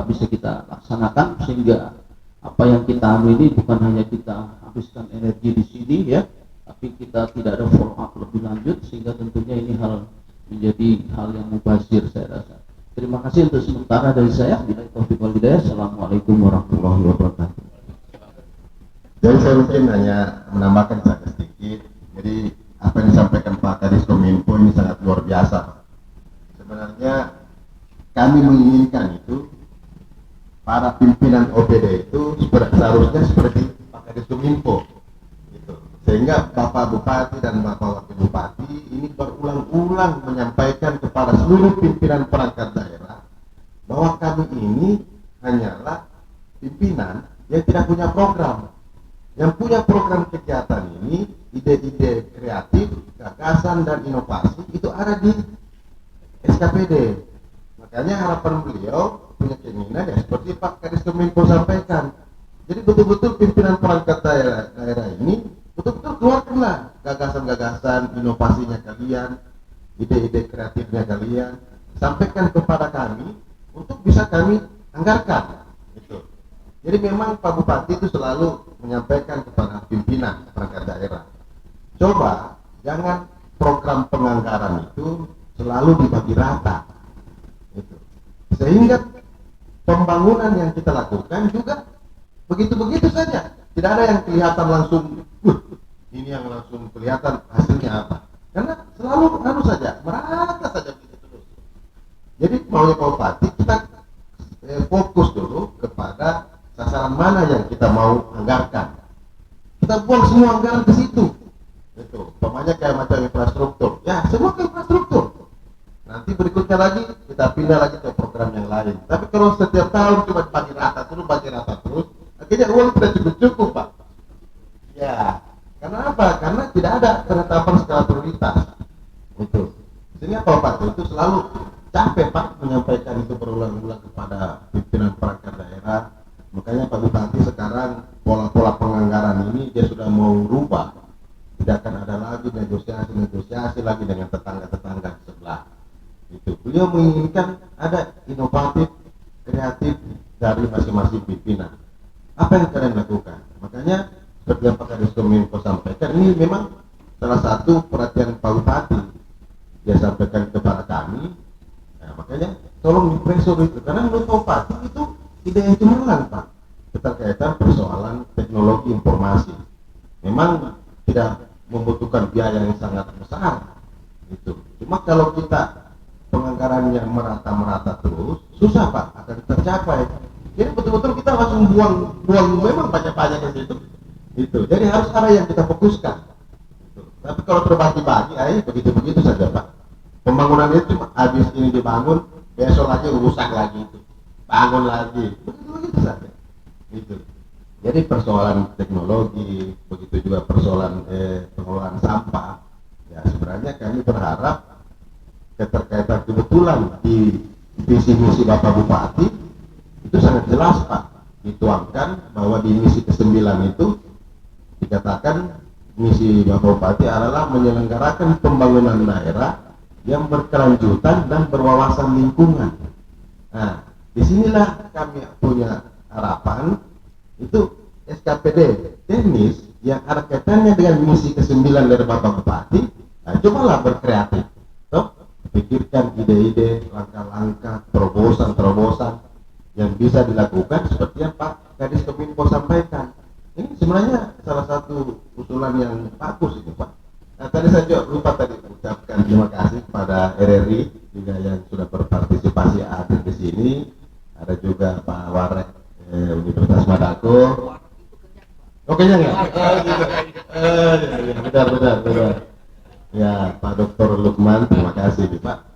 bisa kita laksanakan sehingga apa yang kita anu ini bukan hanya kita habiskan energi di sini ya, tapi kita tidak ada follow up lebih lanjut sehingga tentunya ini menjadi hal yang mubazir saya rasa. Terima kasih untuk sementara dari saya. Assalamualaikum warahmatullahi wabarakatuh. Jadi saya mungkin hanya menambahkan sedikit. Jadi apa yang disampaikan Pak Kadis Kominfo ini sangat luar biasa. Sebenarnya kami menginginkan itu para pimpinan OPD itu seharusnya seperti Pak Kadis Kominfo, gitu. Sehingga Bapak Bupati dan Bapak Wakil Bupati ini berulang-ulang menyampaikan kepada seluruh pimpinan perangkat daerah bahwa kami ini hanyalah pimpinan yang tidak punya program. Yang punya program kegiatan ini, ide-ide kreatif, gagasan dan inovasi itu ada di SKPD. Makanya harapan beliau punya keinginan ya seperti Pak Kadis Kominfo sampaikan. Jadi betul-betul pimpinan perangkat daerah ini betul-betul keluarkanlah gagasan-gagasan, inovasinya kalian, ide-ide kreatifnya kalian, sampaikan kepada kami untuk bisa kami anggarkan. Gitu. Jadi memang Pak Bupati itu selalu menyampaikan kepada pimpinan perangkat daerah, coba jangan program penganggaran itu selalu dibagi rata, gitu. Sehingga pembangunan yang kita lakukan juga begitu-begitu saja, tidak ada yang kelihatan langsung, ini yang langsung kelihatan hasilnya apa, karena selalu saja merata saja begitu terus. Jadi maunya Pak Bupati kita fokus dulu kepada sasaran mana yang kita mau anggarkan. Kita buang semua anggaran ke situ. Itu, umpamanya kayak macam infrastruktur. Ya, semua ke infrastruktur. Nanti berikutnya lagi kita pindah lagi ke program yang lain. Tapi kalau setiap tahun cuma bagi rata terus, akhirnya uang tidak cukup, Pak. Ya, karena apa? Karena tidak ada penetapan skala prioritas. Itu. Sehingga Pak itu selalu capek Pak menyampaikan itu berulang-ulang kepada pimpinan perangkat daerah. Makanya Pak Bupati sekarang pola-pola penganggaran ini dia sudah mau rubah. Tidak akan ada lagi negosiasi lagi dengan tetangga-tetangga sebelah. Itu. Beliau menginginkan ada inovatif, kreatif dari masing-masing pimpinan. Apa yang kalian lakukan? Makanya seperti yang Pak Kadis Kominfo sampaikan, ini memang salah satu perhatian Pak Bupati. Dia sampaikan kepada kami. Nah, makanya tolong dipresor itu, karena menurut Pak Bupati itu ide yang cemerlang Pak, berkaitan persoalan teknologi informasi. Memang tidak membutuhkan biaya yang sangat besar, gitu. Cuma kalau kita penganggarannya merata-merata terus, susah Pak, akan tercapai. Jadi betul-betul kita langsung buang memang banyak-banyak di situ. Itu. Jadi harus ada yang kita fokuskan. Gitu. Tapi kalau terbagi-bagi, begitu-begitu saja Pak. Pembangunan itu habis ini dibangun, besok lagi rusak lagi itu. Bangun lagi, begitu saja. Gitu. Jadi persoalan teknologi, begitu juga persoalan pengelolaan sampah. Ya sebenarnya kami berharap keterkaitan kebetulan di visi misi Bapak Bupati itu sangat jelas Pak, dituangkan bahwa di misi ke-9 itu dikatakan misi Bapak Bupati adalah menyelenggarakan pembangunan daerah yang berkelanjutan dan berwawasan lingkungan. Nah, disinilah kami punya harapan itu SKPD teknis yang ada kaitannya dengan misi ke-9 dari Bapak Bupati. Nah, cobalah berkreatif, pikirkan ide-ide, langkah-langkah, terobosan-terobosan yang bisa dilakukan seperti yang Pak Kadis Kominfo sampaikan. Ini sebenarnya salah satu usulan yang bagus ini Pak. Nah, tadi saya lupa ucapkan terima kasih kepada RRI juga yang sudah berpartisipasi hadir di sini. Ada juga Pak Warek Universitas Madako. Oke ya nggak? Benar. Ya Pak Dr. Lukman, terima kasih Pak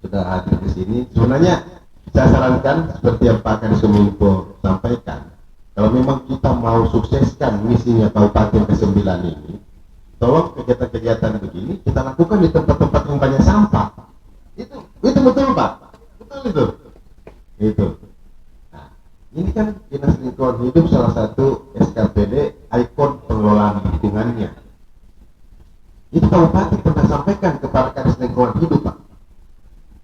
sudah hadir di sini. Sebenarnya saya sarankan seperti yang Pak Kadis Kominfo sampaikan, kalau memang kita mau sukseskan misinya Kabupaten ke-9 ini, tolong kegiatan-kegiatan begini kita lakukan di tempat-tempat yang banyak sampah. Itu betul Pak. itu. Itu. Nah, ini kan Dinas Lingkungan Hidup salah satu SKPD ikon pengelolaan lingkungannya. Itu Pak Bupati pernah sampaikan kepada Kadis Lingkungan Hidup, Pak.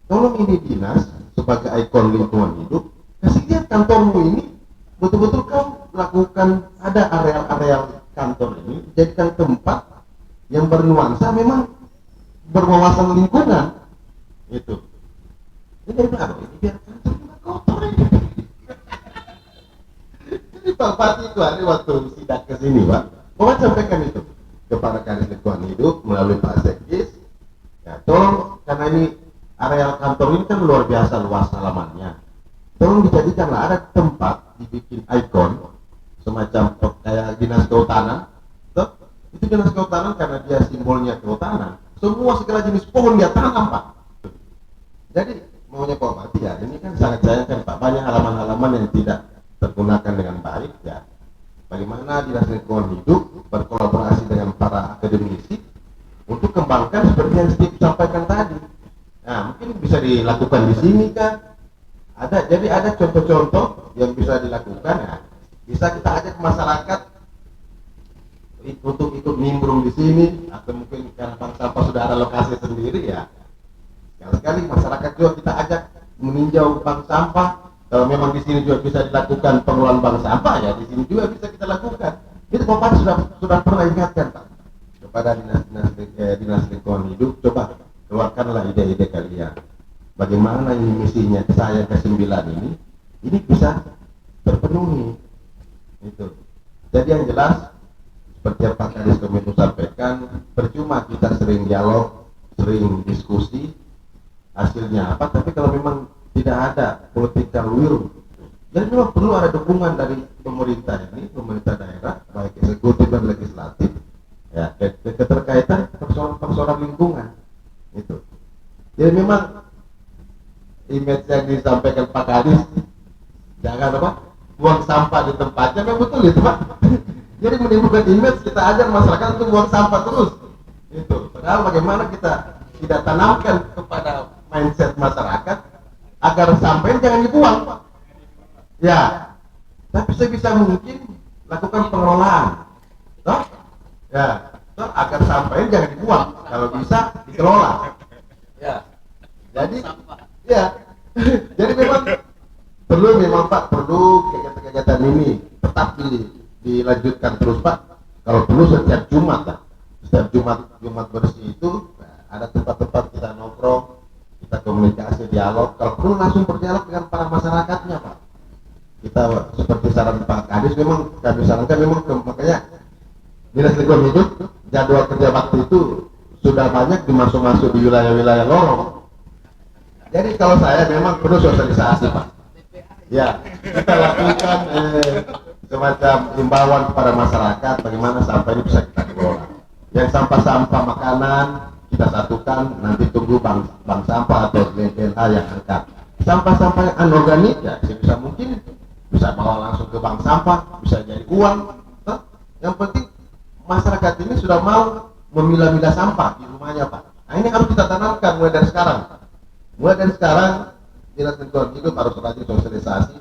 Tolong ini dinas sebagai ikon lingkungan hidup, kasih lihat kantormu ini betul-betul kau lakukan, ada areal-areal kantor ini jadikan tempat yang bernuansa memang berwawasan lingkungan. Itu. Ini dari mana? Ini biar kantor kita kotor ini. Jadi Pak Bupati itu hari waktu sidak ke sini, Pak, Bapak sampaikan itu kepada Kadis Lingkungan Hidup melalui Pak Sekis. Ya, tolong, karena ini areal kantor ini kan luar biasa luas halamannya. Tolong dijadikanlah ada tempat dibikin ikon semacam kayak dinas kehutanan. Itu dinas kehutanan karena dia simbolnya kehutanan. Semua segala jenis pohon dia tanam, Pak. Jadi maunya Pak Bupati ya, ini kan sangat sayangkan Pak, banyak halaman-halaman yang tidak tergunakan dengan baik ya. Bagaimana Dinas Lingkungan Hidup berkolaborasi dengan para akademisi untuk kembangkan seperti yang Steve sampaikan tadi. Nah, mungkin bisa dilakukan di sini kan. Jadi ada contoh-contoh yang bisa dilakukan ya. Bisa kita ajak masyarakat untuk ikut nimbrung di sini, atau mungkin karena bank sampah sudah ada lokasi sendiri ya. Sekali-kali masyarakat juga kita ajak meninjau bank sampah. Kalau memang di sini juga bisa dilakukan pengelolaan bank sampah ya, di sini juga bisa kita lakukan. Itu Bapak sudah pernah ingatkan, Pak, kepada dinas lingkungan hidup, coba keluarkanlah ide-ide kalian. Bagaimana ini misinya saya ke-9 ini bisa terpenuhi. Itu. Jadi yang jelas seperti yang Pak Kadis Kominfo sampaikan, percuma kita sering dialog, sering diskusi, hasilnya apa, tapi kalau memang tidak ada political will, jadi memang perlu ada dukungan dari pemerintah ini, pemerintah daerah, baik eksekutif dan legislatif, ya, keterkaitan persoalan lingkungan. Itu. Jadi memang image yang disampaikan Pak Kadis, jangan apa, buang sampah di tempatnya, memang betul itu, Pak. Jadi menimbulkan image, kita ajar masyarakat untuk buang sampah terus. Itu. Padahal bagaimana kita tidak tanamkan kepada mindset masyarakat agar sampah jangan dibuang, Pak. Ya, tapi sebisa mungkin lakukan pengelolaan, toh? Ya, toh agar sampah jangan dibuang, kalau bisa dikelola. Ya, jadi, ya, jadi memang memang Pak, perlu kegiatan-kegiatan ini tetap dilanjutkan terus, Pak. Kalau perlu setiap Jumat, Pak. Setiap Jumat bersih itu ada tempat-tempat kita nongkrong, kita komunikasi, dialog. Kalau perlu langsung berdialog dengan para masyarakatnya, Pak. Kita seperti saran Pak Kadis, memang kami sarankan memang makanya Dinas Lingkungan Hidup jadwal kerja bakti itu sudah banyak dimasuk-masuk di wilayah-wilayah lorong. Jadi kalau saya memang perlu sosialisasi, Pak. Ya, kita lakukan semacam himbauan kepada masyarakat bagaimana sampah ini bisa kita kelola. Yang sampah-sampah makanan kita satukan, nanti tunggu bank sampah atau BPLH yang angkat. Sampah-sampah yang anorganik ya sebisa mungkin bisa bawa langsung ke bank sampah, bisa jadi uang. Yang penting masyarakat ini sudah mau memilah-milah sampah di rumahnya, Pak. Nah, ini harus kita tanamkan mulai dari sekarang. Mulai dari sekarang Dinas Lingkungan Hidup harus rajin sosialisasi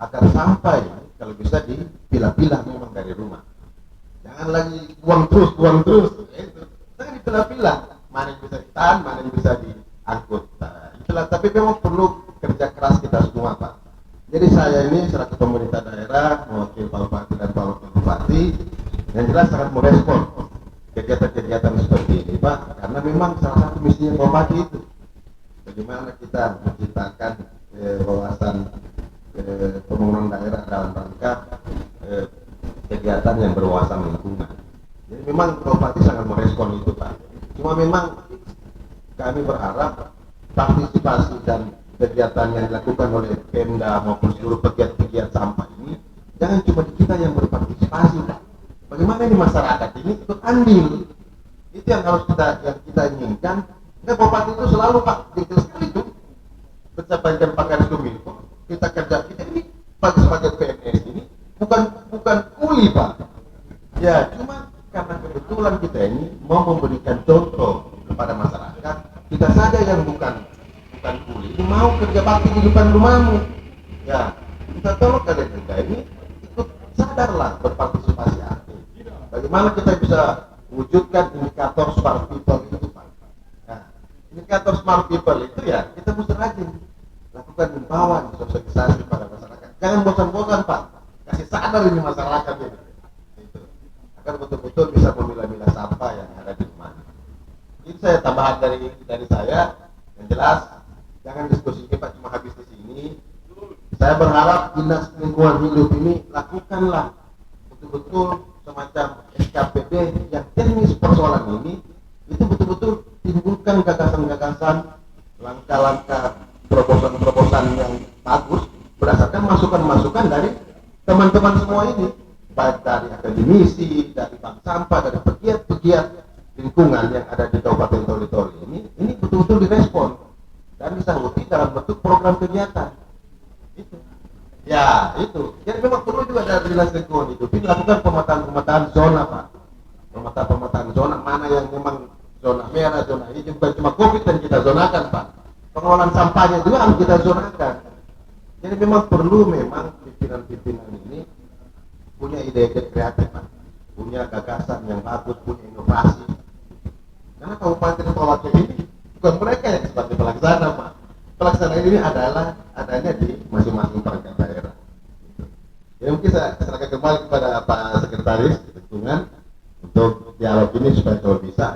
agar sampah ini kalau bisa dipilah-pilah memang dari rumah. Jangan lagi buang terus. Itu. Jangan dipilah-pilah. Mana yang bisa ditahan, mana yang bisa diangkut. Nah, itulah. Tapi memang perlu kerja keras kita semua, Pak. Jadi saya ini selaku pemerintah daerah, mewakili Pak Bupati dan Pak Wakil Bupati, yang jelas sangat merespon kegiatan-kegiatan seperti ini, Pak. Karena memang salah satu misinya Pak Bupati itu bagaimana kita menciptakan wawasan pembangunan daerah dalam rangka kegiatan yang berwawasan lingkungan. Jadi memang Pak Bupati sangat merespon itu, Pak. Cuma memang kami berharap partisipasi dan kegiatan yang dilakukan oleh Pemda maupun seluruh pegiat-pegiat sampah ini jangan cuma kita yang berpartisipasi, Pak. Bagaimana ini masyarakat ini ikut andil. Itu yang harus kita inginkan. Nah, Bupati itu selalu, Pak, jengkel sekali itu menyampaikan Pak Kadis Kominfo, kita kerja kita ini Pak sebagai PNS ini bukan kuli, Pak. Ya, cuma karena kebetulan kita ini mau memberikan contoh kepada masyarakat, kita saja yang bukan kuli, mau kerja bakti di depan rumahmu. Ya, kita tolong kalian juga ini ikut sadarlah berpartisipasi aktif. Bagaimana kita bisa wujudkan indikator smart people itu, Pak? Nah, indikator smart people itu ya kita mesti rajin lakukan himbauan sosialisasi pada masyarakat. Jangan bosan-bosan, Pak. Kasih sadar ini masyarakat ini. Itu. Agar betul-betul bisa memilah-milah sampah yang ada di rumah. Itu saya tambahan dari saya. Yang jelas, jangan diskusi kita cuma habis di sini. Saya berharap dinas lingkungan hidup ini lakukanlah betul-betul semacam SKPD yang teknis persoalan ini, itu betul-betul timbulkan gagasan-gagasan, langkah-langkah, proposan-proposan yang bagus berdasarkan masukan-masukan dari teman-teman semua ini, baik dari akademisi, dari bank sampah, dari pegiat-pegiat lingkungan yang ada di Kabupaten Toli-Toli ini betul-betul direspon dan disanggupi dalam bentuk program kegiatan. Itu. Ya, itu. Jadi memang perlu juga dari dinas lingkungan hidup ini lakukan pemetaan zona, Pak. Pemetaan zona mana yang memang zona merah, zona hijau, bukan cuma COVID yang kita zonakan, Pak. Pengelolaan sampahnya juga harus kita zonakan. Jadi memang perlu pimpinan-pimpinan ini punya ide-ide kreatif, Pak. Punya gagasan yang bagus, punya inovasi. Karena Kabupaten Tolaki ini bukan mereka yang sebagai pelaksana, Pak. Pelaksana ini adanya di masing-masing perangkat daerah. Ya mungkin saya serahkan kembali kepada Pak Sekretaris Lingkungan untuk dialog ini supaya kalau bisa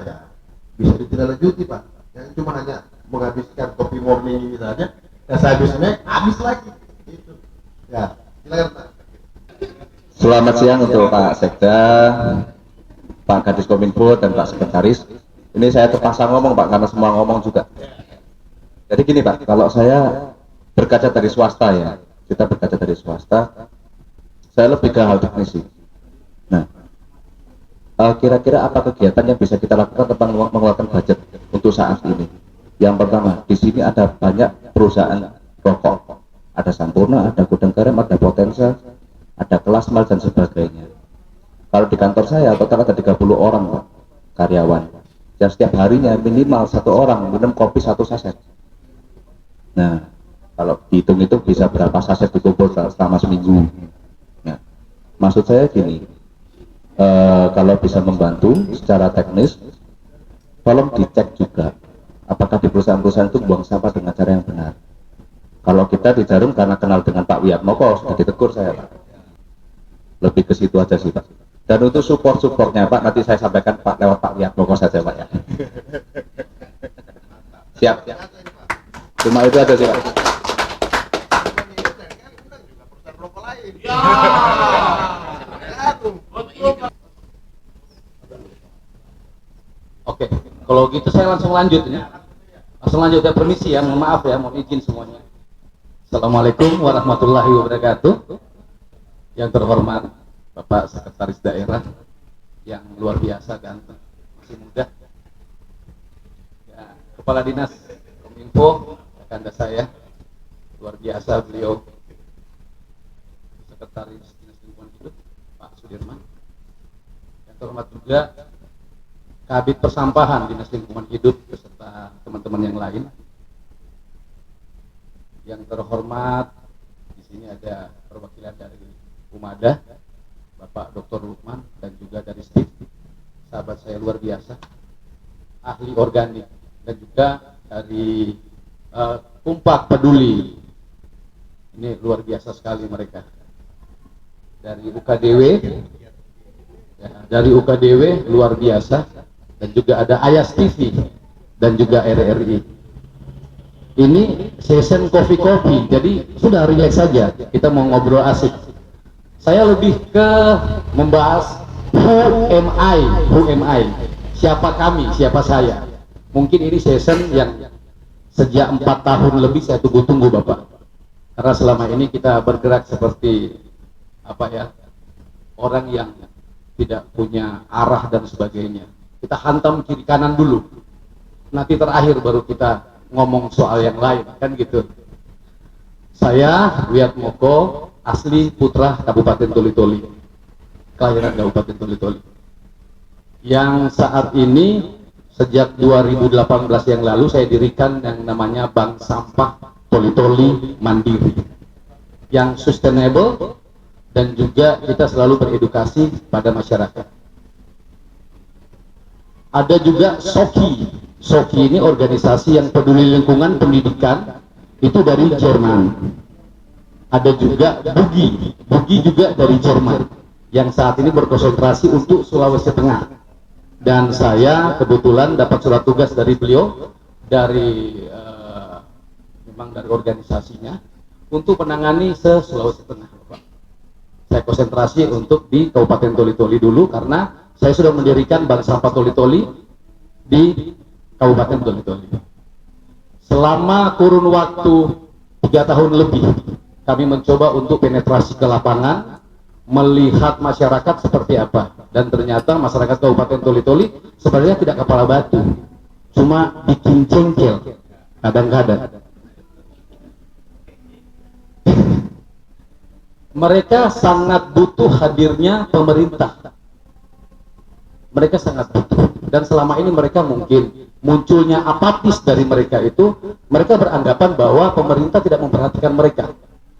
ditindaklanjuti, Pak. Jangan cuma hanya menghabiskan kopi morning ini saja, dan sehabisnya habis lagi. Itu. Ya, silakan Pak. Selamat siang untuk Pak Sekda, Pak Kadis Kominfo dan Pak Sekretaris. Ini saya terpaksa ngomong, Pak, karena semua ngomong juga. Jadi gini, Pak, kalau saya berkaca dari swasta ya, kita berkaca dari swasta, saya lebih ke hal teknis sih. Nah, kira-kira apa kegiatan yang bisa kita lakukan tentang mengeluarkan budget untuk saat ini? Yang pertama, di sini ada banyak perusahaan rokok, ada Sampurna, ada Gudang Garam, ada Potensel, ada Kelas Mal dan sebagainya. Kalau di kantor saya total ada 30 orang, Pak, karyawan. Yang setiap harinya minimal 1 orang minum kopi 1 saset. Nah, kalau dihitung itu bisa berapa saset dikumpul selama seminggu. Nah, maksud saya gini, kalau bisa membantu secara teknis, tolong dicek juga apakah di perusahaan-perusahaan itu buang sampah dengan cara yang benar. Kalau kita di Jarum karena kenal dengan Pak Wiatmoko sudah ditegur saya, Pak. Lebih ke situ aja sih, Pak. Dan untuk supportnya, Pak, nanti saya sampaikan Pak lewat Pak Wiatmoko saja, Pak, ya. Siap. Cuma itu aja sih, Pak. Oke, kalau gitu saya langsung lanjut ya. Langsung lanjut ya, permisi ya, mohon maaf ya, mohon izin semuanya. Assalamualaikum warahmatullahi wabarakatuh. Yang terhormat Bapak Sekretaris Daerah yang luar biasa ganteng, masih muda. Ya, Kepala Dinas Kominfo, rekan saya, luar biasa beliau. Sekretaris Dinas Lingkungan Hidup Pak Sudirman. Yang terhormat juga Kabid Persampahan Dinas Lingkungan Hidup beserta teman-teman yang lain. Yang terhormat di sini ada perwakilan dari Umada, Bapak Dr. Lukman, dan juga dari Steve, sahabat saya luar biasa, ahli organik, dan juga dari Tumpak Peduli. Ini luar biasa sekali mereka. Dari UKDW, ya, dari UKDW luar biasa, dan juga ada Ayas TV dan juga RRI. Ini session kopi-kopi, jadi sudah relax saja, kita mau ngobrol asik. Saya lebih ke membahas who am I, siapa kami, siapa saya. Mungkin ini session yang sejak 4 tahun lebih saya tunggu-tunggu, Bapak, karena selama ini kita bergerak seperti apa ya, orang yang tidak punya arah dan sebagainya. Kita hantam kiri kanan dulu, nanti terakhir baru kita ngomong soal yang lain, kan gitu. Saya Wiatmoko, asli putra Kabupaten Toli-Toli, kelahiran Kabupaten Toli-Toli, yang saat ini sejak 2018 yang lalu saya dirikan yang namanya Bank Sampah Toli-Toli Mandiri yang sustainable, dan juga kita selalu beredukasi pada masyarakat. Ada juga SOKI. SOKI ini organisasi yang peduli lingkungan pendidikan, itu dari Jerman. Ada juga BUGI. BUGI juga dari Jerman yang saat ini berkonsentrasi untuk Sulawesi Tengah. Dan saya kebetulan dapat surat tugas dari beliau, dari memang dari organisasinya, untuk menangani se-Sulawesi Tengah, Pak. Saya konsentrasi untuk di Kabupaten Toli-Toli dulu, karena saya sudah mendirikan Bank Sampah Toli-Toli di Kabupaten Toli-Toli. Selama kurun waktu 3 tahun lebih, kami mencoba untuk penetrasi ke lapangan, melihat masyarakat seperti apa. Dan ternyata masyarakat Kabupaten Toli-Toli sebenarnya tidak kepala batu, cuma bikin jengkel kadang-kadang. Mereka sangat butuh hadirnya pemerintah. Mereka sangat butuh. Dan selama ini mereka mungkin munculnya apatis dari mereka itu, mereka beranggapan bahwa pemerintah tidak memperhatikan mereka.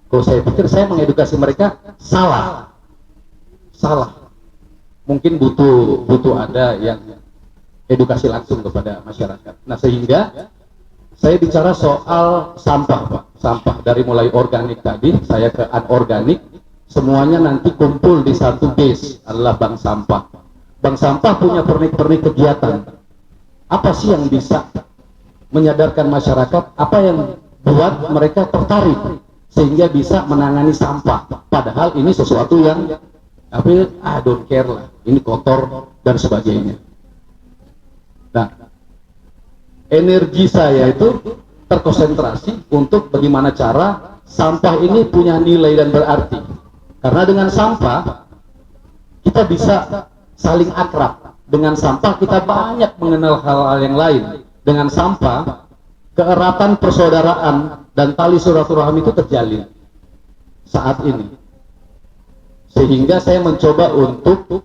Kalau saya pikir saya mengedukasi mereka salah. Mungkin butuh ada yang edukasi langsung kepada masyarakat. Nah, sehingga saya bicara soal sampah, Pak. Sampah dari mulai organik tadi, saya ke anorganik, semuanya nanti kumpul di satu base, adalah Bank Sampah. Bank Sampah punya pernik-pernik kegiatan. Apa sih yang bisa menyadarkan masyarakat? Apa yang buat mereka tertarik sehingga bisa menangani sampah? Padahal ini sesuatu yang tapi I don't care lah, ini kotor dan sebagainya. Nah, energi saya itu terkonsentrasi untuk bagaimana cara sampah ini punya nilai dan berarti. Karena dengan sampah kita bisa saling akrab. Dengan sampah kita banyak mengenal hal-hal yang lain. Dengan sampah keeratan persaudaraan dan tali silaturahmi itu terjalin saat ini. Sehingga saya mencoba untuk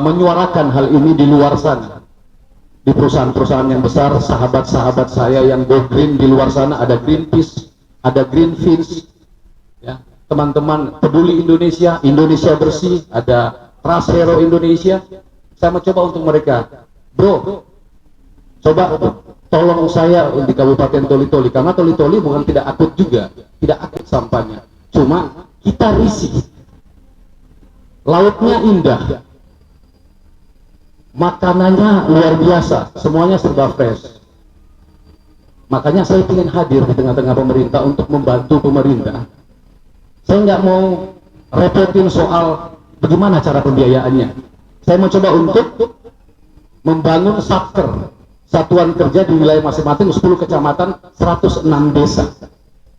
menyuarakan hal ini di luar sana. Di perusahaan-perusahaan yang besar, sahabat-sahabat saya yang go green di luar sana, ada Greenpeace, ada Greenpeace, ya, teman-teman peduli Indonesia, Indonesia bersih, ada Trust Hero Indonesia. Saya mencoba untuk mereka, bro, coba tolong saya di Kabupaten Toli-Toli, karena Toli-Toli bukan tidak akut juga, tidak akut sampahnya, cuma kita risih. Lautnya indah, makanannya luar biasa, semuanya serba fresh. Makanya saya ingin hadir di tengah-tengah pemerintah untuk membantu pemerintah. Saya nggak mau repotin soal bagaimana cara pembiayaannya. Saya mencoba untuk membangun satker, satuan kerja di wilayah masing-masing 10 kecamatan, 106 desa.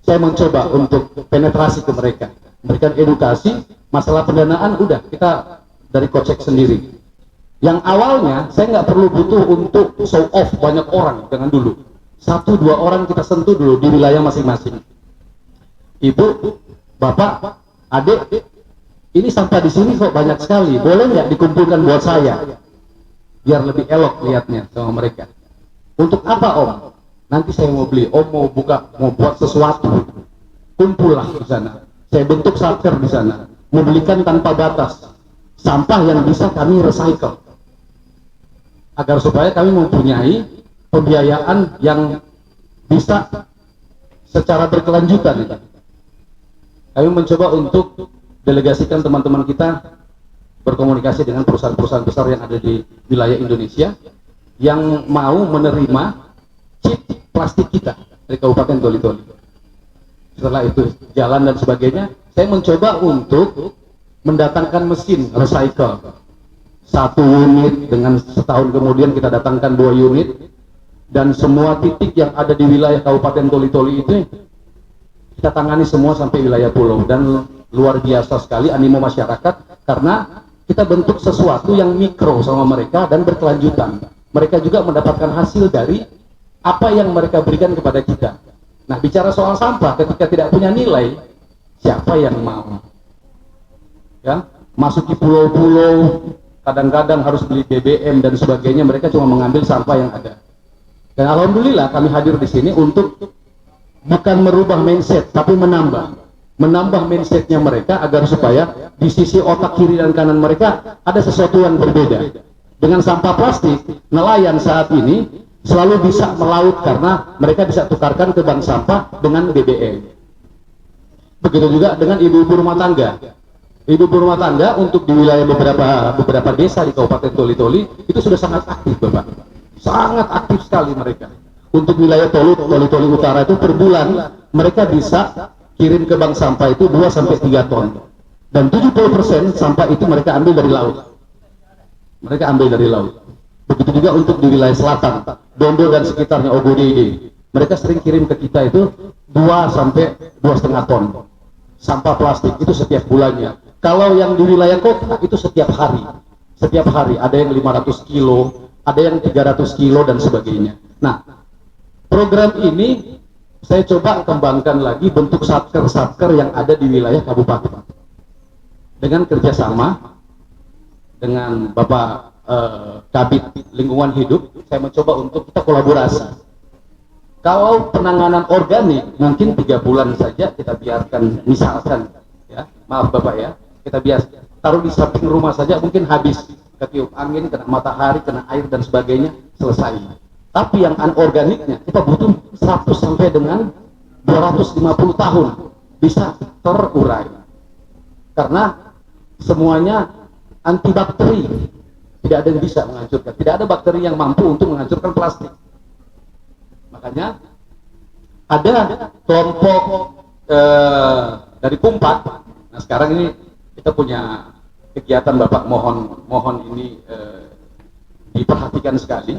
Saya mencoba untuk penetrasi ke mereka, memberikan edukasi. Masalah pendanaan udah kita dari kocek sendiri. Yang awalnya saya nggak perlu butuh untuk show off banyak orang, jangan dulu. 1-2 orang kita sentuh dulu di wilayah masing-masing. Ibu, bapak, adik, ini sampah di sini kok banyak sekali. Boleh nggak dikumpulkan buat saya? Biar lebih elok lihatnya sama mereka. Untuk apa Om? Nanti saya mau beli. Om mau buat sesuatu. Kumpullah di sana. Saya bentuk satker di sana. Membelikan tanpa batas sampah yang bisa kami recycle, agar supaya kami mempunyai pembiayaan yang bisa secara berkelanjutan. Kami mencoba untuk delegasikan teman-teman kita berkomunikasi dengan perusahaan-perusahaan besar yang ada di wilayah Indonesia yang mau menerima chip plastik kita dari Kabupaten Toli-Toli. Setelah itu jalan dan sebagainya, saya mencoba untuk mendatangkan mesin recycle 1 unit, dengan setahun kemudian kita datangkan 2 unit, dan semua titik yang ada di wilayah Kabupaten Toli-Toli itu kita tangani semua sampai wilayah pulau. Dan luar biasa sekali animo masyarakat, karena kita bentuk sesuatu yang mikro sama mereka dan berkelanjutan. Mereka juga mendapatkan hasil dari apa yang mereka berikan kepada kita. Nah, bicara soal sampah, ketika tidak punya nilai, siapa yang mau? Ya, masuki pulau-pulau, kadang-kadang harus beli BBM dan sebagainya, mereka cuma mengambil sampah yang ada. Dan alhamdulillah kami hadir di sini untuk bukan merubah mindset, tapi menambah mindsetnya mereka agar supaya di sisi otak kiri dan kanan mereka ada sesuatu yang berbeda. Dengan sampah plastik, nelayan saat ini selalu bisa melaut karena mereka bisa tukarkan ke bank sampah dengan BBM. Begitu juga dengan ibu-ibu rumah tangga. Ibu-ibu rumah tangga untuk di wilayah beberapa desa di Kabupaten Toli-Toli itu sudah sangat aktif, Bapak. Sangat aktif sekali mereka. Untuk wilayah Toli-Toli Utara itu per bulan mereka bisa kirim ke bank sampah itu 2 sampai 3 ton. Dan 70% sampah itu mereka ambil dari laut. Begitu juga untuk di wilayah selatan, Dondo dan sekitarnya, Ogodede. Mereka sering kirim ke kita itu 2 sampai 2,5 ton sampah plastik itu setiap bulannya. Kalau yang di wilayah kota itu setiap hari ada yang 500 kilo, ada yang 300 kilo dan sebagainya. Nah, program ini saya coba kembangkan lagi bentuk satker yang ada di wilayah kabupaten dengan kerjasama dengan Bapak Kabid Lingkungan Hidup. Saya mencoba untuk kita kolaborasi. Kalau penanganan organik mungkin 3 bulan saja kita biarkan, misalkan ya, maaf Bapak ya, kita biarkan taruh di samping rumah saja, mungkin habis ketiup angin, kena matahari, kena air dan sebagainya, selesai. Tapi yang anorganiknya kita butuh 100 sampai dengan 250 tahun bisa terurai karena semuanya antibakteri, tidak ada yang bisa menghancurkan, tidak ada bakteri yang mampu untuk menghancurkan plastik. Makanya ada kelompok dari Kumpat. Nah sekarang ini kita punya kegiatan, Bapak, mohon ini diperhatikan sekali.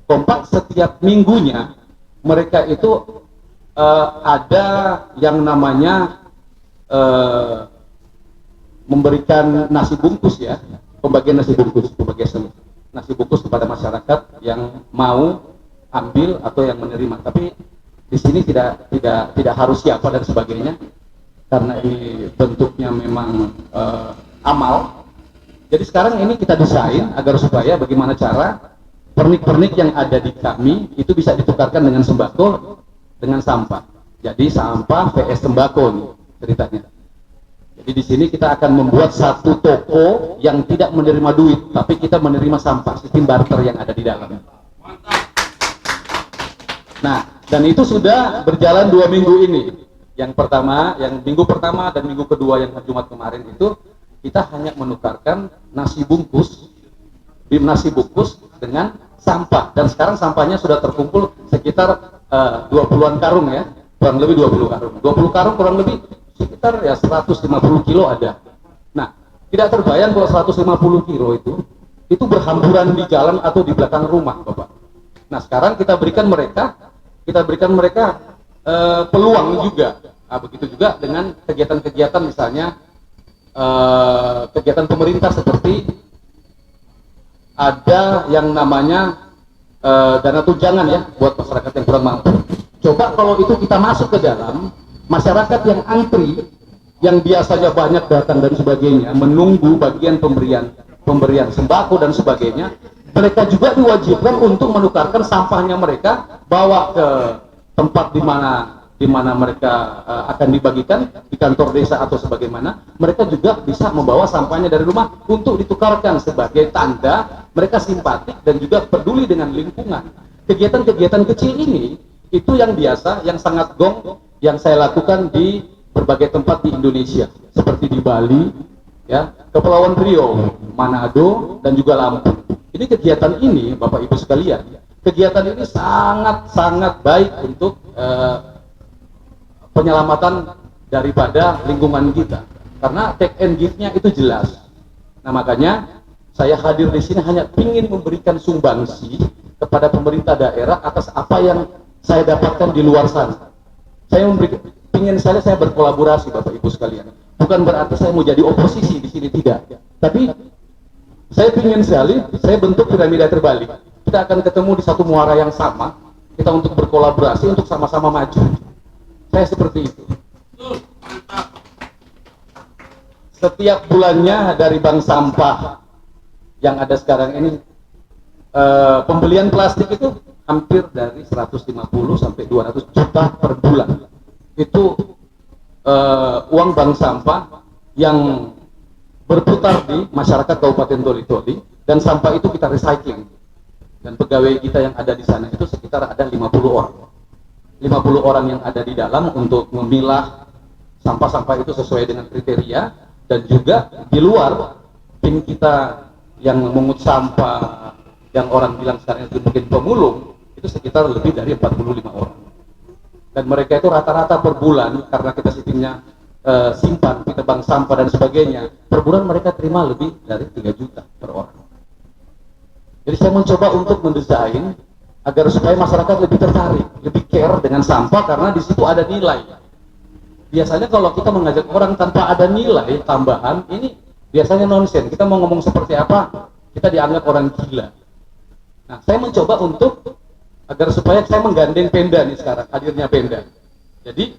Kompak setiap minggunya mereka itu ada yang namanya memberikan nasi bungkus ya, pembagian nasi bungkus kepada masyarakat yang mau ambil atau yang menerima. Tapi di sini tidak harus siapa dan sebagainya karena ini bentuknya memang amal. Jadi sekarang ini kita desain agar supaya bagaimana cara pernik-pernik yang ada di kami itu bisa ditukarkan dengan sembako, dengan sampah. Jadi sampah vs sembako nih ceritanya. Jadi di sini kita akan membuat satu toko yang tidak menerima duit, tapi kita menerima sampah, sistem barter yang ada di dalam. Nah, dan itu sudah berjalan 2 minggu ini. Yang pertama, yang minggu pertama dan minggu kedua yang Jumat kemarin itu kita hanya menukarkan nasi bungkus dengan sampah. Dan sekarang sampahnya sudah terkumpul sekitar 20-an karung ya, kurang lebih 20 karung. 20 karung kurang lebih sekitar ya 150 kilo ada. Nah, tidak terbayang kalau 150 kilo itu berhamburan di jalan atau di belakang rumah, Bapak. Nah, sekarang kita berikan mereka peluang juga. Nah, begitu juga dengan kegiatan-kegiatan misalnya kegiatan pemerintah seperti ada yang namanya dana tunjangan ya buat masyarakat yang kurang mampu. Coba kalau itu kita masuk ke dalam masyarakat yang antri, yang biasanya banyak datang dan sebagainya, menunggu bagian pemberian sembako dan sebagainya, mereka juga diwajibkan untuk menukarkan sampahnya mereka, bawa ke tempat di mana mereka akan dibagikan di kantor desa atau sebagaimana. Mereka juga bisa membawa sampahnya dari rumah untuk ditukarkan sebagai tanda mereka simpatik dan juga peduli dengan lingkungan. Kegiatan-kegiatan kecil ini itu yang biasa, yang sangat gong, yang saya lakukan di berbagai tempat di Indonesia, seperti di Bali, ya, Kepulauan Riau, Manado, dan juga Lampung. Ini kegiatan ini, Bapak Ibu sekalian, kegiatan ini sangat baik untuk penyelamatan daripada lingkungan kita, karena take and give-nya itu jelas. Nah makanya saya hadir di sini hanya ingin memberikan sumbangsi kepada pemerintah daerah atas apa yang saya dapatkan di luar sana. Saya ingin saya berkolaborasi, Bapak Ibu sekalian. Bukan berarti saya mau jadi oposisi di sini, tidak. Tapi saya ingin sekali, saya bentuk piramida terbalik. Kita akan ketemu di satu muara yang sama. Kita untuk berkolaborasi, untuk sama-sama maju. Saya seperti itu. Setiap bulannya dari bank sampah yang ada sekarang ini, pembelian plastik itu hampir dari 150 sampai 200 juta per bulan. Itu uang bank sampah yang berputar di masyarakat Kabupaten Toli-Toli, dan sampah itu kita recycling. Dan pegawai kita yang ada di sana itu sekitar ada 50 orang. 50 orang yang ada di dalam untuk memilah sampah-sampah itu sesuai dengan kriteria, dan juga di luar tim kita yang memungut sampah yang orang bilang sekarang itu mungkin pemulung, itu sekitar lebih dari 45 orang. Dan mereka itu rata-rata per bulan, karena kita sistemnya simpan, kita bank sampah dan sebagainya, per bulan mereka terima lebih dari 3 juta per orang. Jadi saya mencoba untuk mendesain agar supaya masyarakat lebih tertarik, lebih care dengan sampah, karena di situ ada nilai. Biasanya kalau kita mengajak orang tanpa ada nilai tambahan, ini biasanya nonsen. Kita mau ngomong seperti apa, kita dianggap orang gila. Nah, saya mencoba untuk agar supaya saya menggandeng Pemda nih sekarang, hadirnya Pemda. Jadi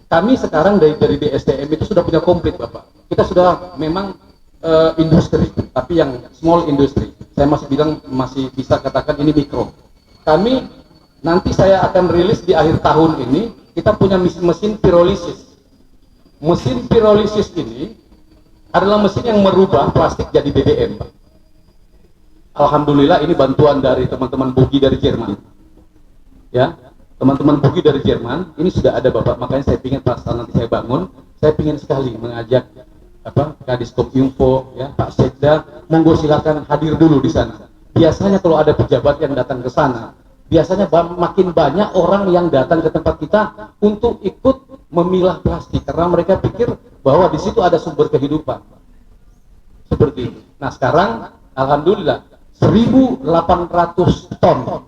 kami sekarang dari BSDM itu sudah punya komplit, Bapak. Kita sudah memang industri, tapi yang small industry. Saya masih bilang, masih bisa katakan ini mikro. Kami nanti saya akan rilis di akhir tahun ini, kita punya mesin pirolisis. Mesin pirolisis ini adalah mesin yang merubah plastik jadi BBM, Pak. Alhamdulillah ini bantuan dari teman-teman Bugi dari Jerman. Ya, teman-teman Bugi dari Jerman, ini sudah ada, Bapak. Makanya saya ingin pas nanti saya bangun, saya ingin sekali mengajak Kadiskominfo, ya, Pak Sekda, monggo silakan hadir dulu di sana. Biasanya kalau ada pejabat yang datang ke sana, biasanya makin banyak orang yang datang ke tempat kita untuk ikut memilah plastik, karena mereka pikir bahwa di situ ada sumber kehidupan. Seperti itu. Nah, sekarang alhamdulillah 1.800 ton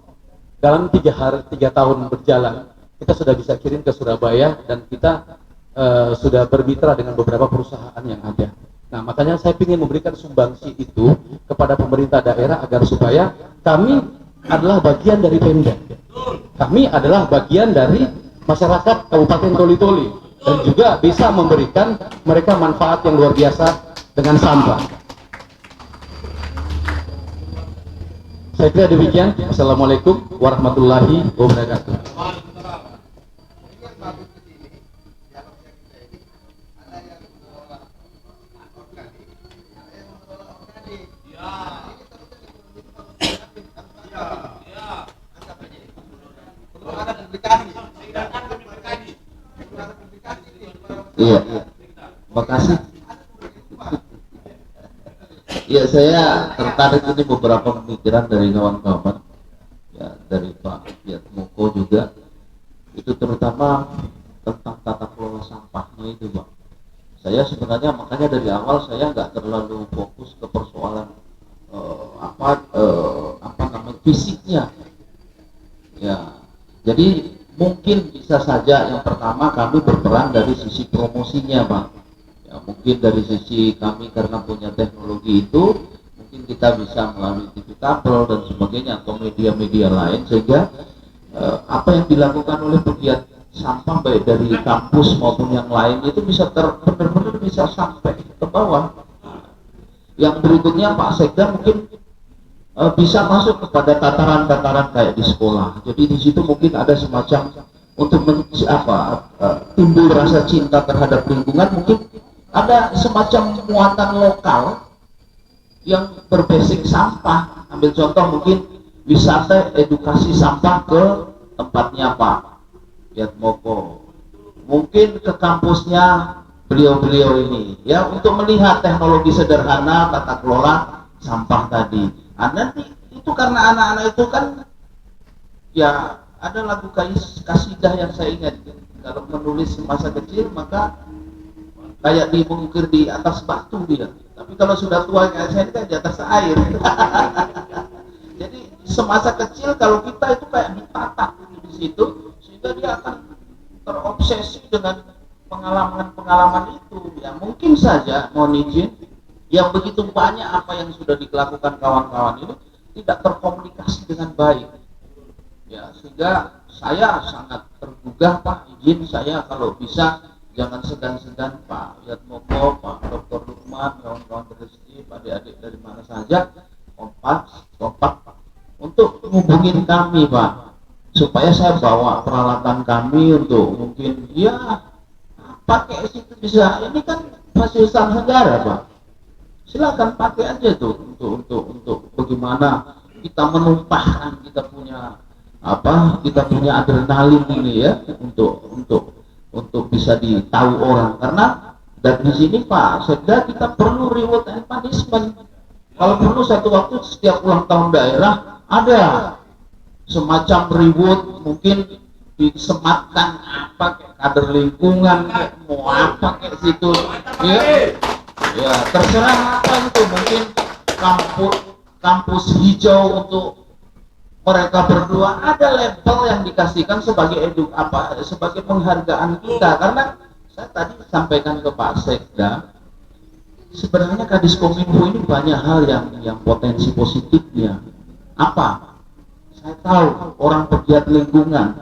dalam 3 tahun berjalan, kita sudah bisa kirim ke Surabaya, dan kita sudah bermitra dengan beberapa perusahaan yang ada. Nah, makanya saya ingin memberikan sumbangsi itu kepada pemerintah daerah agar supaya kami adalah bagian dari Pemda. Kami adalah bagian dari masyarakat Kabupaten Toli-Toli, dan juga bisa memberikan mereka manfaat yang luar biasa dengan sampah. Saya kira demikian. Assalamualaikum warahmatullahi wabarakatuh. Iya, makasih. Ya, saya tertarik ini beberapa pemikiran dari kawan-kawan, ya, dari Pak Yatmoko juga, itu terutama tentang tata kelola sampahnya itu, Pak. Saya sebenarnya makanya dari awal saya nggak terlalu fokus ke persoalan fisiknya, ya. Jadi mungkin bisa saja yang pertama kami berperan dari sisi promosinya, Pak. Ya, mungkin dari sisi kami karena punya teknologi itu, mungkin kita bisa melalui TV kabel dan sebagainya atau media-media lain, sehingga apa yang dilakukan oleh pegiat sampah baik dari kampus maupun yang lain itu bisa benar-benar bisa sampai ke bawah. Yang berikutnya Pak Sekda mungkin bisa masuk kepada tataran-tataran kayak di sekolah. Jadi di situ mungkin ada semacam untuk timbul rasa cinta terhadap lingkungan, mungkin ada semacam muatan lokal yang berbasic sampah. Ambil contoh mungkin wisata edukasi sampah ke tempatnya Pak Yatmoko, mungkin ke kampusnya beliau-beliau ini, ya, untuk melihat teknologi sederhana tata kelola sampah tadi. Nah, nanti itu karena anak-anak itu kan, ya, ada lagu kasidah yang saya ingat, kalau menulis masa kecil maka kayak mengukir di atas batu dia, tapi kalau sudah tua kayak saya kan di atas air. Jadi semasa kecil kalau kita itu kayak ditatak di situ, sehingga dia akan terobsesi dengan pengalaman-pengalaman itu. Ya, mungkin saja mohon izin, yang begitu banyak apa yang sudah dilakukan kawan-kawan ini tidak terkomunikasi dengan baik, ya, sehingga saya sangat tergugah, Pak, izin saya kalau bisa jangan segan-segan Pak Yatmoko, Pak Dr. Lukman, kawan-kawan berrezeki, adik-adik dari mana saja, kompak untuk menghubungin kami Pak, supaya saya bawa peralatan kami untuk mungkin ya pakai situ bisa. Ini kan fasilitas negara Pak, silakan pakai aja tuh untuk bagaimana kita menumpahkan kita punya adrenalin ini ya, untuk bisa ditahu orang. Karena dan di sini Pak Sekda kita perlu reward and punishment. Kalau perlu satu waktu setiap ulang tahun daerah ada semacam reward, mungkin disematkan apa kayak kader lingkungan kayak mau apa kayak situ ya terserah apa itu, mungkin kampus hijau untuk mereka berdua, ada label yang dikasihkan sebagai sebagai penghargaan kita. Karena saya tadi sampaikan ke Pak Sekda, sebenarnya Kadis Kominfo ini banyak hal yang potensi positifnya. Apa? Saya tahu orang pegiat lingkungan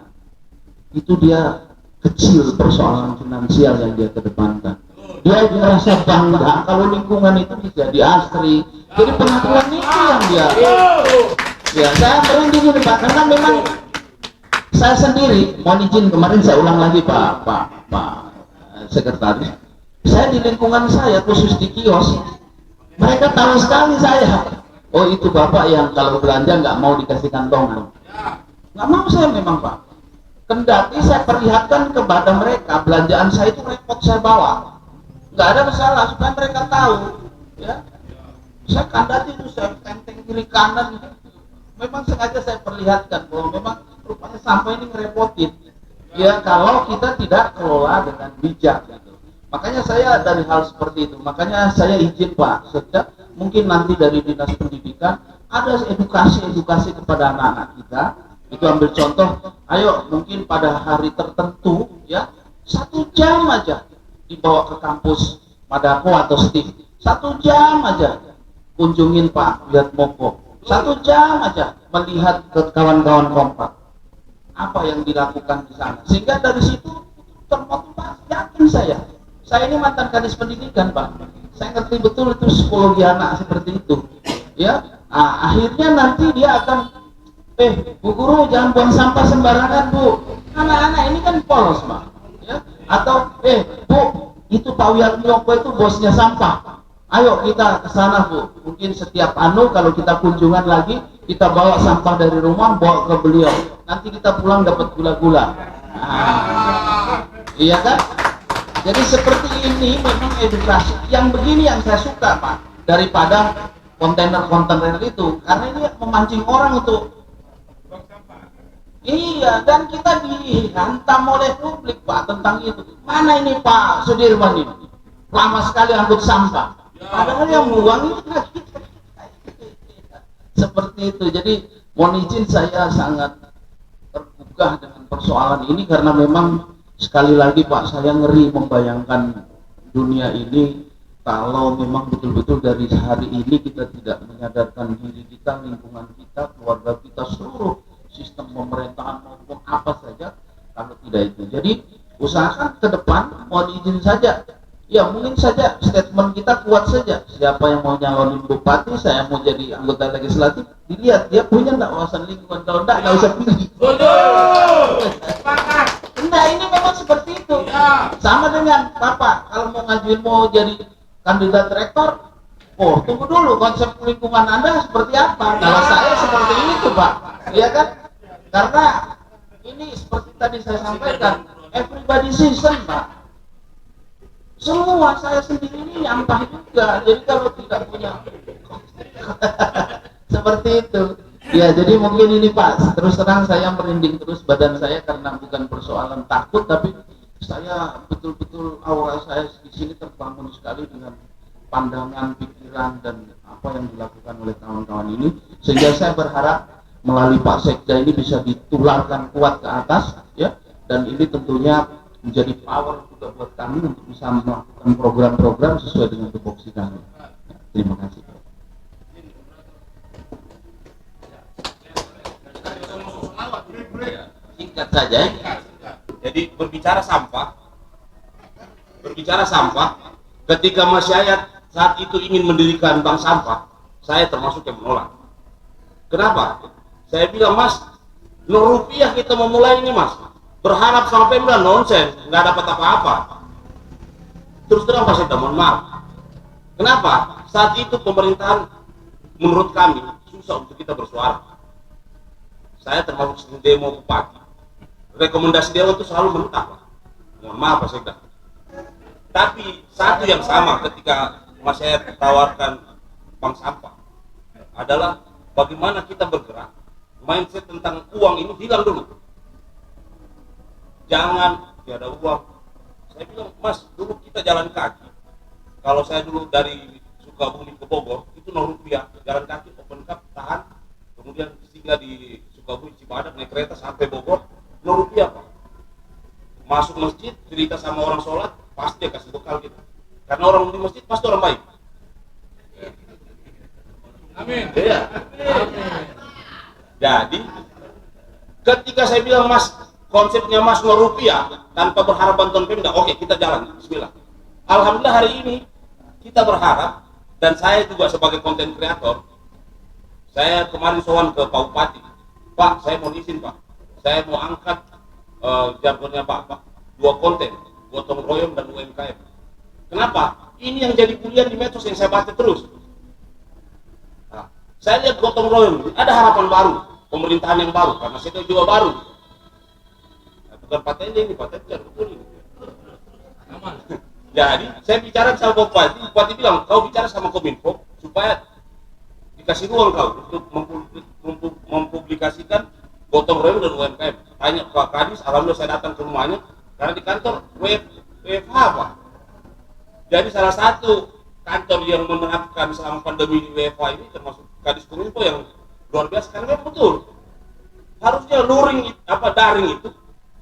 itu dia kecil persoalan finansial yang dia kedepankan. Dia merasa bangga kalau lingkungan itu bisa diasri. Jadi pengakuan itu yang dia. Ya, saya merinding ini Pak, karena memang saya sendiri, mohon izin kemarin saya ulang lagi Pak Sekretaris, saya di lingkungan saya khusus di kios, mereka tahu sekali saya, oh itu Bapak yang kalau belanja nggak mau dikasih kantongan, nggak mau saya memang Pak, kendati saya perlihatkan kepada mereka belanjaan saya itu repot saya bawa, nggak ada masalah supaya mereka tahu, ya, saya kandati itu saya tenteng kiri kanan. Memang sengaja saya perlihatkan bahwa memang rupanya sampah ini ngerepotin ya kalau kita tidak kelola dengan bijak gitu. Makanya saya dari hal seperti itu, makanya saya izin Pak Sekda, mungkin nanti dari Dinas Pendidikan ada edukasi kepada anak-anak kita. Itu ambil contoh, ayo mungkin pada hari tertentu ya 1 jam aja dibawa ke kampus Madako atau Steve, 1 jam aja kunjungin Pak Yatmoko, 1 jam aja melihat ke kawan-kawan kompak apa yang dilakukan di sana, sehingga dari situ termotivasi. Yakin saya ini mantan Kadis Pendidikan Pak, saya ngerti betul itu psikologi anak seperti itu ya. Akhirnya nanti dia akan Bu guru jangan buang sampah sembarangan Bu, anak-anak ini kan polos Pak ya. Atau Bu itu Pak Yatmoko itu bosnya sampah, ayo kita ke sana Bu, mungkin setiap kalau kita kunjungan lagi kita bawa sampah dari rumah bawa ke beliau, nanti kita pulang dapat gula-gula. Iya kan? Jadi seperti ini memang edukasi yang begini yang saya suka Pak, daripada kontainer itu, karena ini memancing orang untuk iya, dan kita dihantam oleh publik Pak tentang itu. Mana ini Pak Sudirman ini lama sekali angkut sampah, padahal yang buang itu seperti itu. Jadi mohon izin saya sangat tergugah dengan persoalan ini, karena memang sekali lagi Pak saya ngeri membayangkan dunia ini kalau memang betul-betul dari hari ini kita tidak menyadarkan diri kita, lingkungan kita, keluarga kita, seluruh sistem pemerintahan maupun apa saja, kalau tidak itu. Jadi usahakan ke depan, mohon izin saja ya, mungkin saja statement kita kuat saja, siapa yang mau nyalonin bupati, saya mau jadi anggota legislatif, dilihat dia punya enggak wawasan lingkungan, kalau enggak usah pilih. Nah ini memang seperti itu sama dengan Bapak kalau mau ngajuin mau jadi kandidat rektor, tunggu dulu konsep lingkungan Anda seperti apa. Kalau saya seperti ini tuh Pak, iya kan? Karena ini seperti tadi saya sampaikan, everybody season Pak, semua saya sendiri ini nyampah juga. Jadi kalau tidak punya seperti itu ya, jadi mungkin ini Pak, terus terang saya merinding terus badan saya, karena bukan persoalan takut, tapi saya betul-betul aura saya di sini terbangun sekali dengan pandangan, pikiran, dan apa yang dilakukan oleh kawan-kawan ini, sehingga saya berharap melalui Pak Sekda ini bisa ditularkan kuat ke atas ya, dan ini tentunya menjadi power juga buat kami untuk bisa melakukan program-program sesuai dengan tupoksi kami. Terima kasih. Singkat saja. Jadi berbicara sampah, berbicara sampah, ketika masyarakat saat itu ingin mendirikan bank sampah, saya termasuk yang menolak. Kenapa? Saya bilang, Mas, Rupiah kita memulai ini, Mas. Berharap sama Pemda nonsen, nggak dapat apa-apa. Terus terang Pak Sekda, mohon maaf. Kenapa? Saat itu pemerintahan menurut kami susah untuk kita bersuara. Saya termasuk demo bupati. Rekomendasi dewan itu selalu mentah, Pak. Mohon maaf Pak Sekda. Tapi satu yang sama ketika Mas saya tawarkan bank sampah adalah bagaimana kita bergerak. Mindset tentang uang ini hilang dulu. Jangan tiada uang. Saya bilang, Mas, dulu kita jalan kaki. Kalau saya dulu dari Sukabumi ke Bogor, itu Rupiah, jalan kaki, open cup, tahan. Kemudian singgah di Sukabumi, Cibadak, naik kereta sampai Bogor, Rupiah, Pak. Masuk masjid, cerita sama orang sholat, pasti dia kasih bekal kita. Karena orang di masjid pasti orang baik. Amin. Iya. Jadi, ketika saya bilang, Mas, konsepnya Mas Rupiah tanpa berharap bantuan Pemda, oke, kita jalan, bismillah. Alhamdulillah hari ini kita berharap, dan saya juga sebagai konten kreator, saya kemarin sowan ke Pak Bupati, Pak, saya mau izin Pak, saya mau angkat jargonnya Pak, dua konten, gotong royong dan UMKM. Kenapa? Ini yang jadi bulian di medsos yang saya baca terus. Nah, saya lihat gotong royong, ada harapan baru, pemerintahan yang baru, karena saya juga baru. Nah, bukan patennya ini, patennya betul ini. Jadi, saya bicara sama Bupati, Bupati bilang, kau bicara sama Kominfo, supaya dikasih ruang kau untuk mempublikasikan gotong royong dan UMKM. Tanya Pak Kadis, alhamdulillah saya datang ke rumahnya, karena di kantor WFH Pak. Jadi salah satu kantor yang menerapkan selama pandemi di WFH ini termasuk Kadis Kominfo yang luar biasa, karena memang betul. Harusnya luring daring itu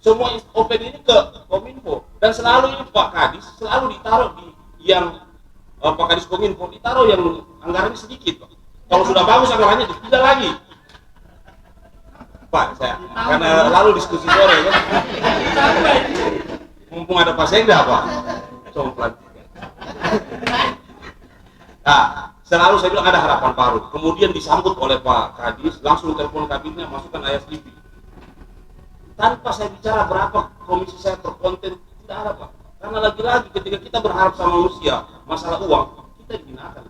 semua open ini ke Kominfo, dan selalu ini Pak Kadis selalu ditaruh di yang Pak Kadis Kominfo ditaruh yang anggarannya sedikit Pak. Kalau sudah bagus anggarannya dipindah lagi. Pak, saya karena lalu diskusi sore ya. Mumpung ada Pak Sekda Pak. Somplan. Nah, selalu saya bilang ada harapan baru. Kemudian disambut oleh Pak Kadis, langsung telepon kabinetnya masukkan ayat TV. Tanpa saya bicara berapa komisi saya per konten, tidak ada Pak. Karena lagi-lagi ketika kita berharap sama manusia masalah uang, kita dihinakan.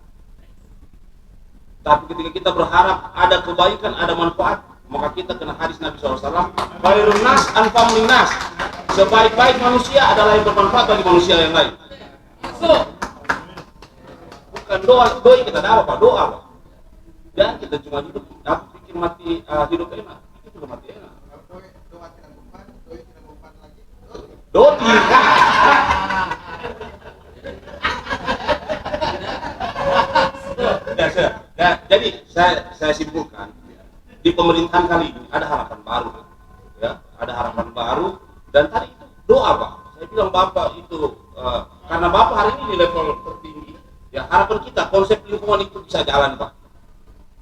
Tapi ketika kita berharap ada kebaikan, ada manfaat, maka kita kena hadis Nabi SAW, khairun nas anfa'un linnas. Sebaik-baik manusia adalah yang bermanfaat bagi manusia yang lain. Bukan doa kita dapat Pak, doa Pak. Dan kita cuma hidup, aku pikir mati hidup enak, itu juga mati enak. Doti. Jadi saya simpulkan di pemerintahan kali ini ada harapan baru, ya, ada harapan baru. Dan tadi itu doa Pak. Saya bilang Bapak itu karena Bapak hari ini di level tertinggi, ya harapan kita konsep lingkungan itu bisa jalan Pak.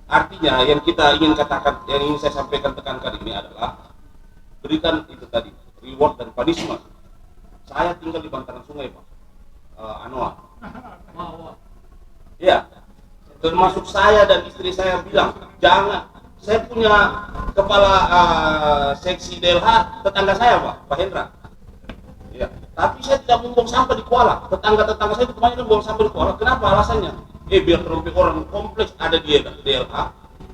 Artinya yang kita ingin katakan, yang ingin saya sampaikan tekankan ini adalah berikan itu tadi reward dan punishment. Saya tinggal di bantaran sungai Pak, Anoa. Ya, termasuk saya dan istri saya bilang, jangan. Saya punya kepala seksi DLH tetangga saya Pak Hendra. Ya, tapi saya tidak membuang sampah di Kuala. Tetangga-tetangga saya itu kebanyakan buang sampah di Kuala. Kenapa alasannya? Biar terumpi orang kompleks ada di DLH.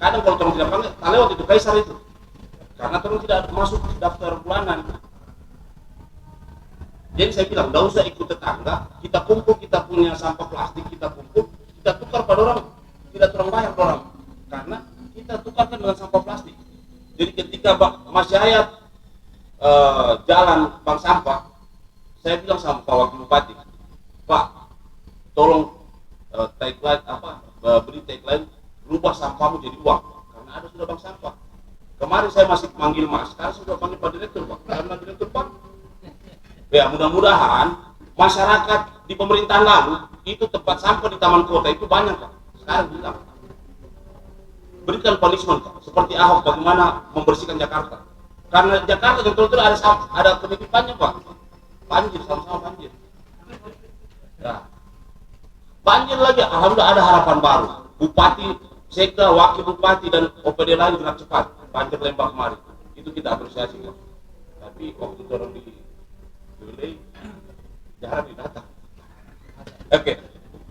Kadang kalau orang tidak panggil, tak lewat itu Kaisar itu. Karena orang tidak masuk daftar bulanan. Jadi saya bilang, tidak usah ikut tetangga, kita kumpul, kita punya sampah plastik, kita kumpul, kita tukar pada orang, tidak orang bayar orang. Karena kita tukarkan dengan sampah plastik. Jadi ketika Mas Yayat jalan bank sampah, saya bilang sama Pak Wakil Bupati, Pak, tolong tagline beri tagline, rubah sampahmu jadi uang, karena ada sudah bank sampah. Kemarin saya masih manggil Mas, sekarang sudah panggil Pak Direktur Pak, karena Direktur Pak. Ya mudah-mudahan masyarakat di pemerintahan lalu itu tempat sampah di taman kota itu banyak Pak. Sekarang hilang. Berikan punishment Pak. Seperti Ahok bagaimana membersihkan Jakarta. Karena Jakarta betul-betul ada penitipannya Pak. Banjir, sama-sama banjir. Nah, banjir lagi, alhamdulillah ada harapan baru. Bupati, Sekda, Wakil Bupati dan OPD lain gerak cepat. Banjir Lembang kemarin, itu kita apresiasi kan. Tapi waktu turun di delay, jarang datang. Oke,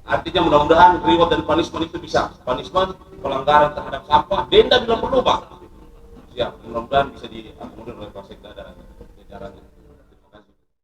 artinya mudah-mudahan reward dan punishment itu bisa. Punishment pelanggaran terhadap sampah, denda bila perlu Pak. Siap, mudah-mudahan bisa diakomodir oleh Pak Sekda dan jajarannya.